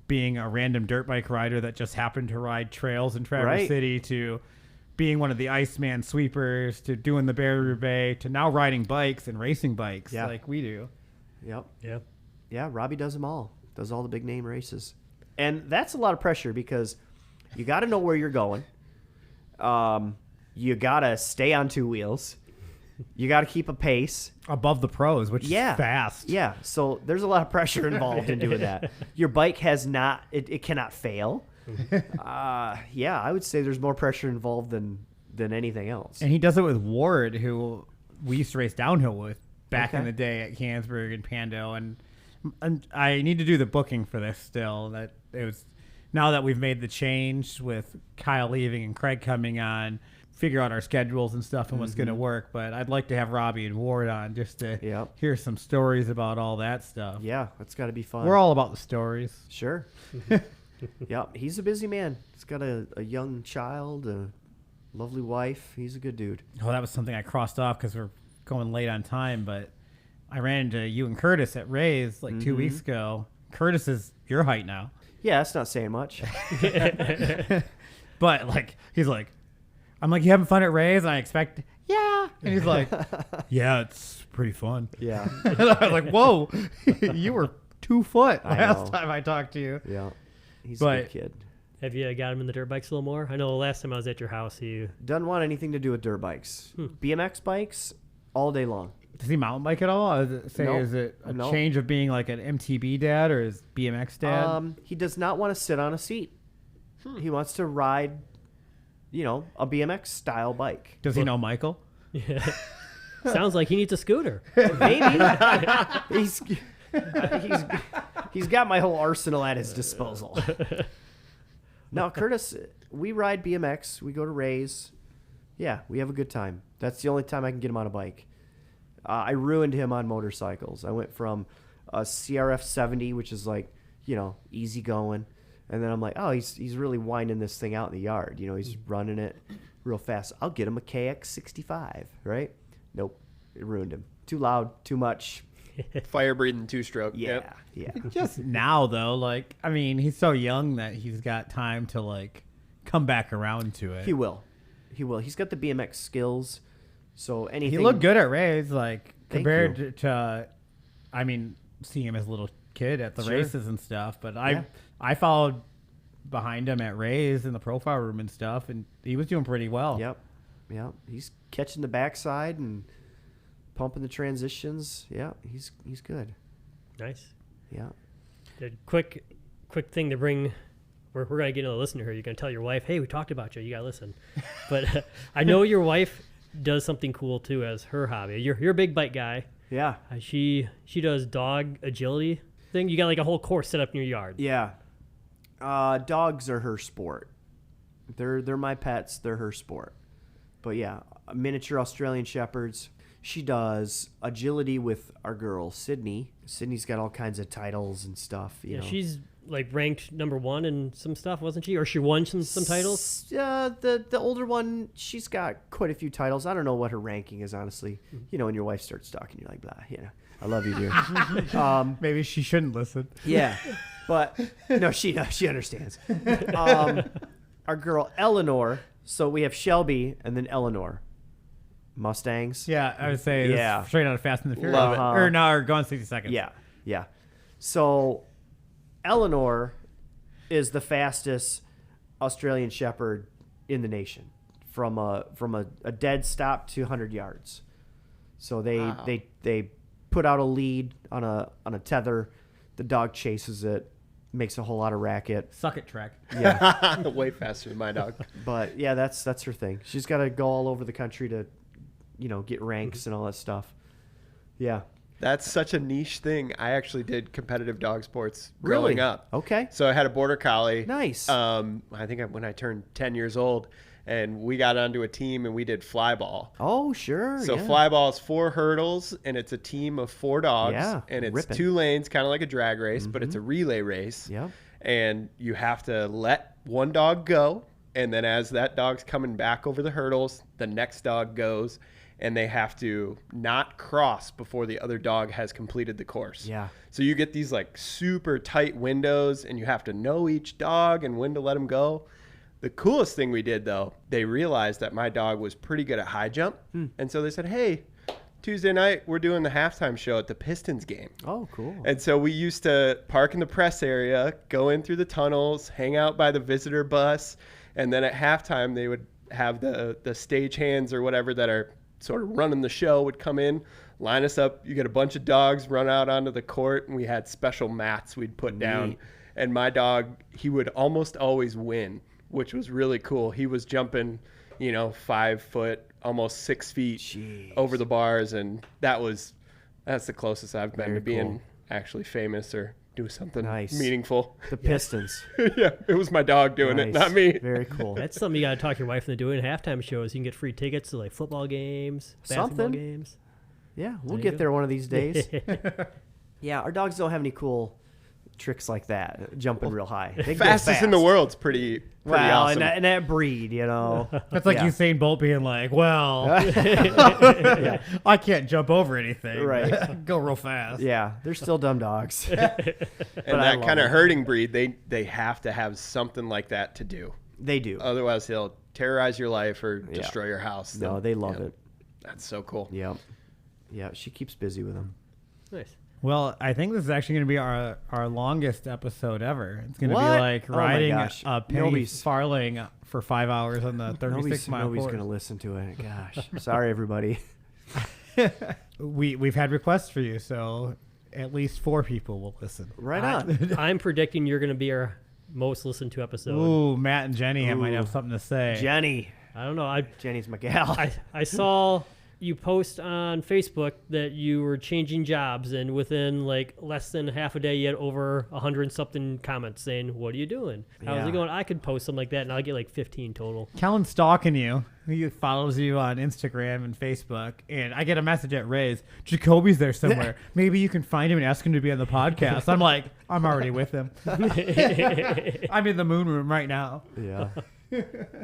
being a random dirt bike rider that just happened to ride trails in Traverse City to being one of the Iceman sweepers to doing the Barry-Roubaix to now riding bikes and racing bikes like we do. Yep. Yeah. Yeah, Robbie does them all. Does all the big name races. And that's a lot of pressure because you got to know where you're going. You got to stay on two wheels. You got to keep a pace. Above the pros, which is fast. Yeah, so there's a lot of pressure involved in doing that. Your bike has not, it cannot fail. Yeah, I would say there's more pressure involved than anything else. And he does it with Ward, who we used to race downhill with back in the day at Cannesburg and Pando. And I need to do the booking for this still. That it was now that we've made the change with Kyle leaving and Craig coming on, figure out our schedules and stuff and what's going to work. But I'd like to have Robbie and Ward on just to hear some stories about all that stuff. Yeah, that's got to be fun. We're all about the stories. Sure. Yeah, he's a busy man. He's got a young child, a lovely wife. He's a good dude. Oh, that was something I crossed off because we're going late on time. But I ran into you and Curtis at Ray's like 2 weeks ago. Curtis is your height now. Yeah, that's not saying much. But like, he's like, I'm like, "You having fun at Ray's?" And I expect, yeah. And he's like, "Yeah, it's pretty fun." Yeah. And I was like, "Whoa, you were 2 foot last time I talked to you." Yeah. He's a good kid. Have you got him in the dirt bikes a little more? I know the last time I was at your house, he Doesn't want anything to do with dirt bikes. BMX bikes all day long. Does he mountain bike at all? Is it a change of being like an MTB dad or is BMX dad? He does not want to sit on a seat. He wants to ride, a BMX style bike. Does he know Michael? Yeah. Sounds like he needs a scooter. Maybe. He's got my whole arsenal at his disposal. Now, Curtis, we ride BMX. We go to Ray's. Yeah, we have a good time. That's the only time I can get him on a bike. I ruined him on motorcycles. I went from a CRF 70, which is like, easy going. And then I'm like, oh, he's really winding this thing out in the yard. He's running it real fast. I'll get him a KX 65, right? Nope. It ruined him. Too loud, too much. Fire breathing two-stroke. Yeah, Yep. yeah. Just now, though, he's so young that he's got time to, come back around to it. He will. He will. He's got the BMX skills. So anything. He looked good at Ray's, like Thank compared you. to, I mean, seeing him as a little kid at the Sure. races and stuff. But Yeah. I followed behind him at Ray's in the profile room and stuff, and he was doing pretty well. Yep. He's catching the backside and pumping the transitions. Yeah, he's good. Nice. Yeah. A quick thing to bring. We're gonna get into the listener here. You're gonna tell your wife, "Hey, we talked about you. You gotta listen." But I know your wife does something cool too as her hobby. You're a big bike guy. Yeah. She does dog agility thing. You got like a whole course set up in your yard. Yeah. Dogs are her sport. They're my pets. They're her sport. But yeah, miniature Australian Shepherds. She does agility with our girl, Sydney. Sydney's got all kinds of titles and stuff. You know. She's like ranked #1 in some stuff, wasn't she? Or she won some titles? The older one, she's got quite a few titles. I don't know what her ranking is, honestly. You know, when your wife starts talking, you're like, blah, I love you, dear. Maybe she shouldn't listen. Yeah, but no, she understands. Our girl Eleanor. So we have Shelby and then Eleanor. Mustangs. Yeah, I would say this Yeah. is straight out of Fast and the Furious. Love it. Or no, or Gone 60 Seconds. Yeah. So Eleanor is the fastest Australian Shepherd in the nation from a dead stop to 100 yards. So they put out a lead on a tether. The dog chases it, makes a whole lot of racket. Suck it, Trek. Yeah. Way faster than my dog. But yeah, that's her thing. She's got to go all over the country to, get ranks and all that stuff. Yeah. That's such a niche thing. I actually did competitive dog sports growing Really? up. Okay. So I had a border collie. Nice. I think when I turned 10 years old, and we got onto a team and we did fly ball. Oh, sure. So yeah. fly ball is 4 hurdles, and it's a team of 4 dogs. Yeah, And it's ripping. 2 lanes, kind of like a drag race, but it's a relay race. Yep. And you have to let one dog go, and then as that dog's coming back over the hurdles, the next dog goes, and they have to not cross before the other dog has completed the course. Yeah. So you get these like super tight windows, and you have to know each dog and when to let them go. The coolest thing we did, though, they realized that my dog was pretty good at high jump. And so they said, hey, Tuesday night, we're doing the halftime show at the Pistons game. Oh, cool. And so we used to park in the press area, go in through the tunnels, hang out by the visitor bus. And then at halftime, they would have the stage hands or whatever that are sort of running the show would come in, line us up. You get a bunch of dogs run out onto the court, and we had special mats we'd put down. And my dog, he would almost always win, which was really cool. He was jumping, 5 foot, almost 6 feet Jeez. over the bars. And that's the closest I've been Very to being cool. actually famous or do something Nice. meaningful. The Pistons. Yeah, it was my dog doing it, Nice. not me. Very cool. That's something you got to talk your wife into doing. Halftime shows, you can get free tickets to like football games, basketball Something. games. Yeah, we'll There you get go. there one of these days. Yeah, our dogs don't have any cool tricks like that, jumping real high. They go Fastest in the fast. world's pretty Well, awesome. and that breed, That's like Yeah. Usain Bolt being like, well, Yeah. I can't jump over anything. Right. Go real fast. Yeah, they're still dumb dogs. And I that love kind of it. herding breed, they have to have something like that to do. They do. Otherwise, he'll terrorize your life or destroy your house. No, they love Yeah. it. That's so cool. Yep. Yeah, she keeps busy with them. Nice. Well, I think this is actually going to be our longest episode ever. It's going to be What? like Oh my riding gosh. a penny Nobody's- farling for 5 hours on the 36-mile Nobody's course. going to listen to it. Gosh. Sorry, everybody. We've had requests for you, so at least 4 people will listen. Right on. I'm predicting you're going to be our most listened to episode. Ooh, Matt and Jenny might have Ooh. something to say. Jenny. I don't know. Jenny's my gal. I saw you post on Facebook that you were changing jobs, and within like less than half a day, you had over 100-something comments saying, "What are you doing? How's Yeah. it going?" I could post something like that, and I'll get like 15 total. Kellen's stalking you. He follows you on Instagram and Facebook, and I get a message at Ray's. Jacoby's there somewhere. Maybe you can find him and ask him to be on the podcast. I'm like, I'm already with him. I'm in the moon room right now. Yeah.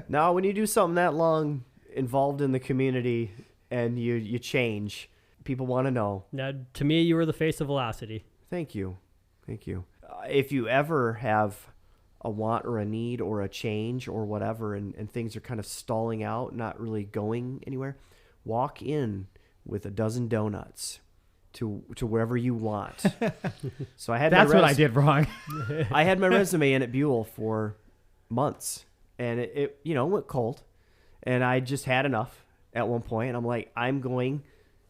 Now, when you do something that long involved in the community and you change, people want to know. Now, to me, you were the face of Velocity. Thank you. Thank you. If you ever have a want or a need or a change or whatever, and things are kind of stalling out, not really going anywhere, walk in with a dozen donuts to wherever you want. So I had That's what I did wrong. I had my resume in at Buell for months, and it went cold, and I just had enough at one point, and I'm like, I'm going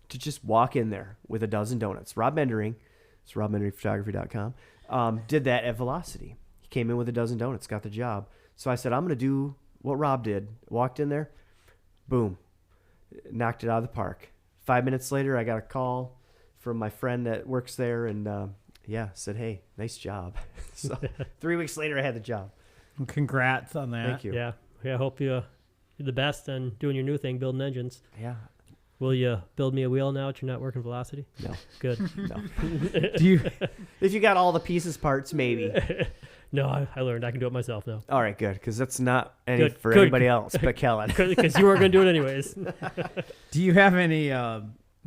to just walk in there with a dozen donuts. Rob Mendering, it's robmenderingphotography.com, did that at Velocity. He came in with a dozen donuts, got the job. So I said, I'm going to do what Rob did. Walked in there, boom, knocked it out of the park. 5 minutes later, I got a call from my friend that works there, and said, hey, nice job. So 3 weeks later, I had the job. Congrats on that. Thank you. Yeah. I hope you're the best and doing your new thing, building engines. Yeah. Will you build me a wheel now that you're not working Velocity? No. Good. No. Do you? If you got all the pieces, parts, maybe. No, I learned I can do it myself now. All right, good, because that's not any Good, for good. anybody else but Kellen. Because you were going to do it anyways. Do you have any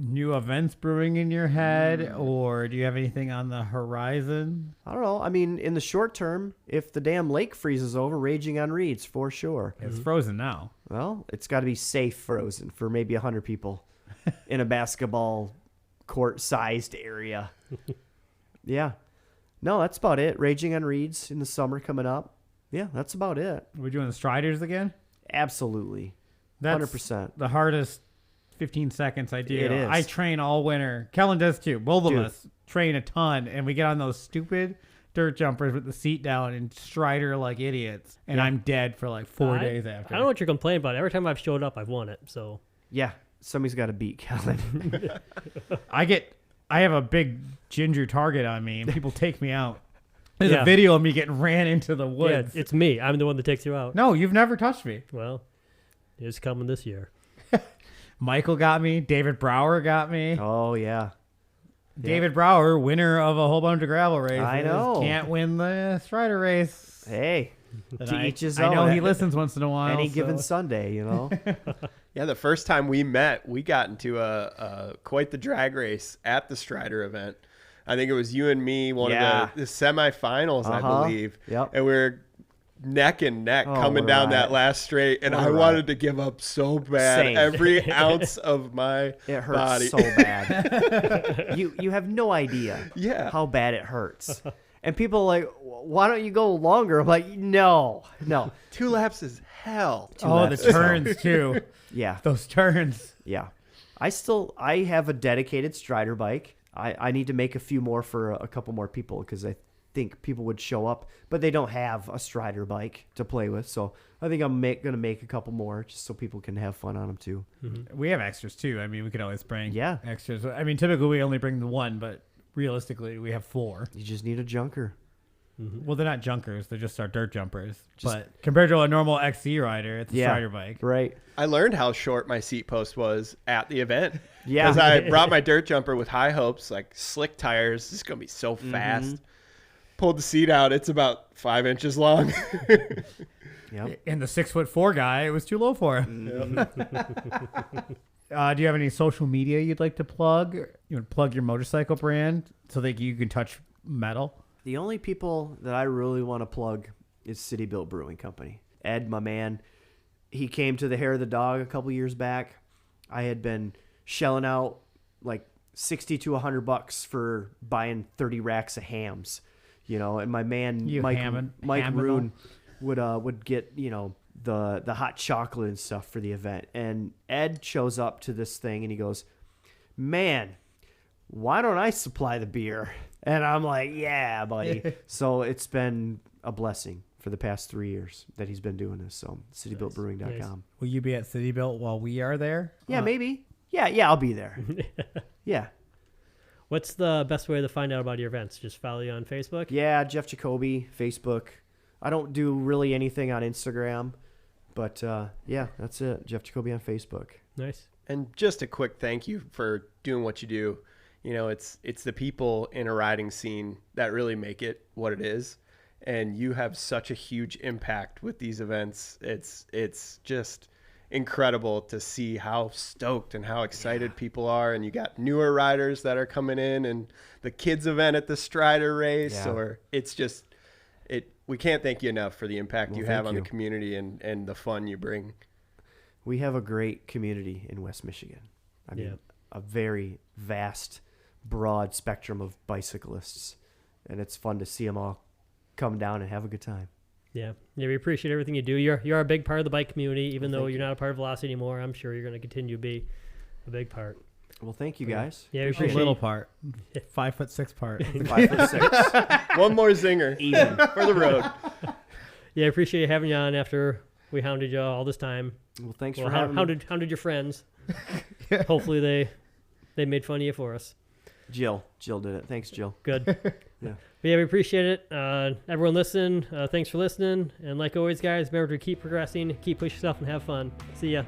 new events brewing in your head, or do you have anything on the horizon? I don't know. I mean, in the short term, if the damn lake freezes over, raging on reeds for sure. It's frozen now. Well, it's got to be safe frozen for maybe 100 people in a basketball court-sized area. Yeah. No, that's about it. Raging on reeds in the summer coming up. Yeah, that's about it. Are we doing the Striders again? Absolutely. That's 100%. the hardest 15 seconds I do. It is. I train all winter. Kellen does too. Both of Dude. us train a ton, and we get on those stupid dirt jumpers with the seat down and strider like idiots, and I'm dead for like 4 days after. I don't know what you're complaining about. Every time I've showed up, I've won it. So Yeah, somebody's got to beat Kellen. I have a big ginger target on me, and people take me out. There's Yeah. a video of me getting ran into the yeah, woods. it's me. I'm the one that takes you out. No, you've never touched me. Well, it's coming this year. Michael got me. David Brower got me. Oh, yeah. David Brower, winner of a whole bunch of gravel races. I know. Can't win the Strider race. Hey, And to each his I know own. he listens once in a while. any so- given Sunday, you know? Yeah, the first time we met, we got into a quite the drag race at the Strider event. I think it was you and me, one of the semifinals, I believe. Yep. And we were neck and neck Oh, coming what a down riot. that last straight, and What a I riot. wanted to give up so bad. Same. Every ounce of my It hurts body. so bad. You have no idea Yeah. how bad it hurts. And people are like, why don't you go longer? I'm like, no. 2 laps is hell. Oh, the laps. turns too. Yeah. Those turns. Yeah. I have a dedicated Strider bike. I need to make a few more for a couple more people because I think people would show up, but they don't have a Strider bike to play with. So I think I'm going to make a couple more just so people can have fun on them too. We have extras too. I mean, we could always bring extras. I mean, typically we only bring the one, but realistically we have 4. You just need a junker. Well, they're not junkers. They're just our dirt jumpers. But compared to a normal XC rider, it's a Strider bike. Right. I learned how short my seat post was at the event. Yeah. Because I brought my dirt jumper with high hopes, like slick tires. This is going to be so fast. Pulled the seat out. It's about 5 inches long. Yep. And the 6'4" guy, it was too low for him. Do you have any social media you'd like to plug? You would plug your motorcycle brand so that you can touch metal? The only people that I really want to plug is City Built Brewing Company. Ed, my man, he came to the Hair of the Dog a couple years back. I had been shelling out like $60 to $100 for buying 30 racks of hams, and my man Mike Roon would get the hot chocolate and stuff for the event. And Ed shows up to this thing and he goes, "Man, why don't I supply the beer?" And I'm like, "Yeah, buddy." So it's been a blessing for the past 3 years that he's been doing this. So citybuiltbrewing.com. Nice. Will you be at City Built while we are there? Yeah, maybe. Yeah, I'll be there. Yeah. What's the best way to find out about your events? Just follow you on Facebook? Yeah, Jeff Jacobi, Facebook. I don't do really anything on Instagram, but yeah, that's it. Jeff Jacobi on Facebook. Nice. And just a quick thank you for doing what you do. It's the people in a riding scene that really make it what it is. And you have such a huge impact with these events. It's just incredible to see how stoked and how excited people are. And you got newer riders that are coming in, and the kids event at the Strider race, Yeah. or it's just, we can't thank you enough for the impact Well, you have thank on you. the community and the fun you bring. We have a great community in West Michigan. I mean, Yeah. a very vast, broad spectrum of bicyclists, and it's fun to see them all come down and have a good time. Yeah, we appreciate everything you do. You're a big part of the bike community, even Well, though thank you're you. not a part of Velocity anymore. I'm sure you're going to continue to be a big part. Well, thank you guys. Yeah, we A appreciate little part, 5'6" part. 5'6". One more zinger Even. for the road. Yeah, I appreciate having you on after we hounded you all this time. Well, thanks Well, for having me. hounded your friends. Hopefully they made fun of you for us. Jill did it. Thanks, Jill. Good. Yeah. But yeah, we appreciate it. Everyone listen. Thanks for listening. And like always, guys, remember to keep progressing, keep pushing yourself, and have fun. See ya.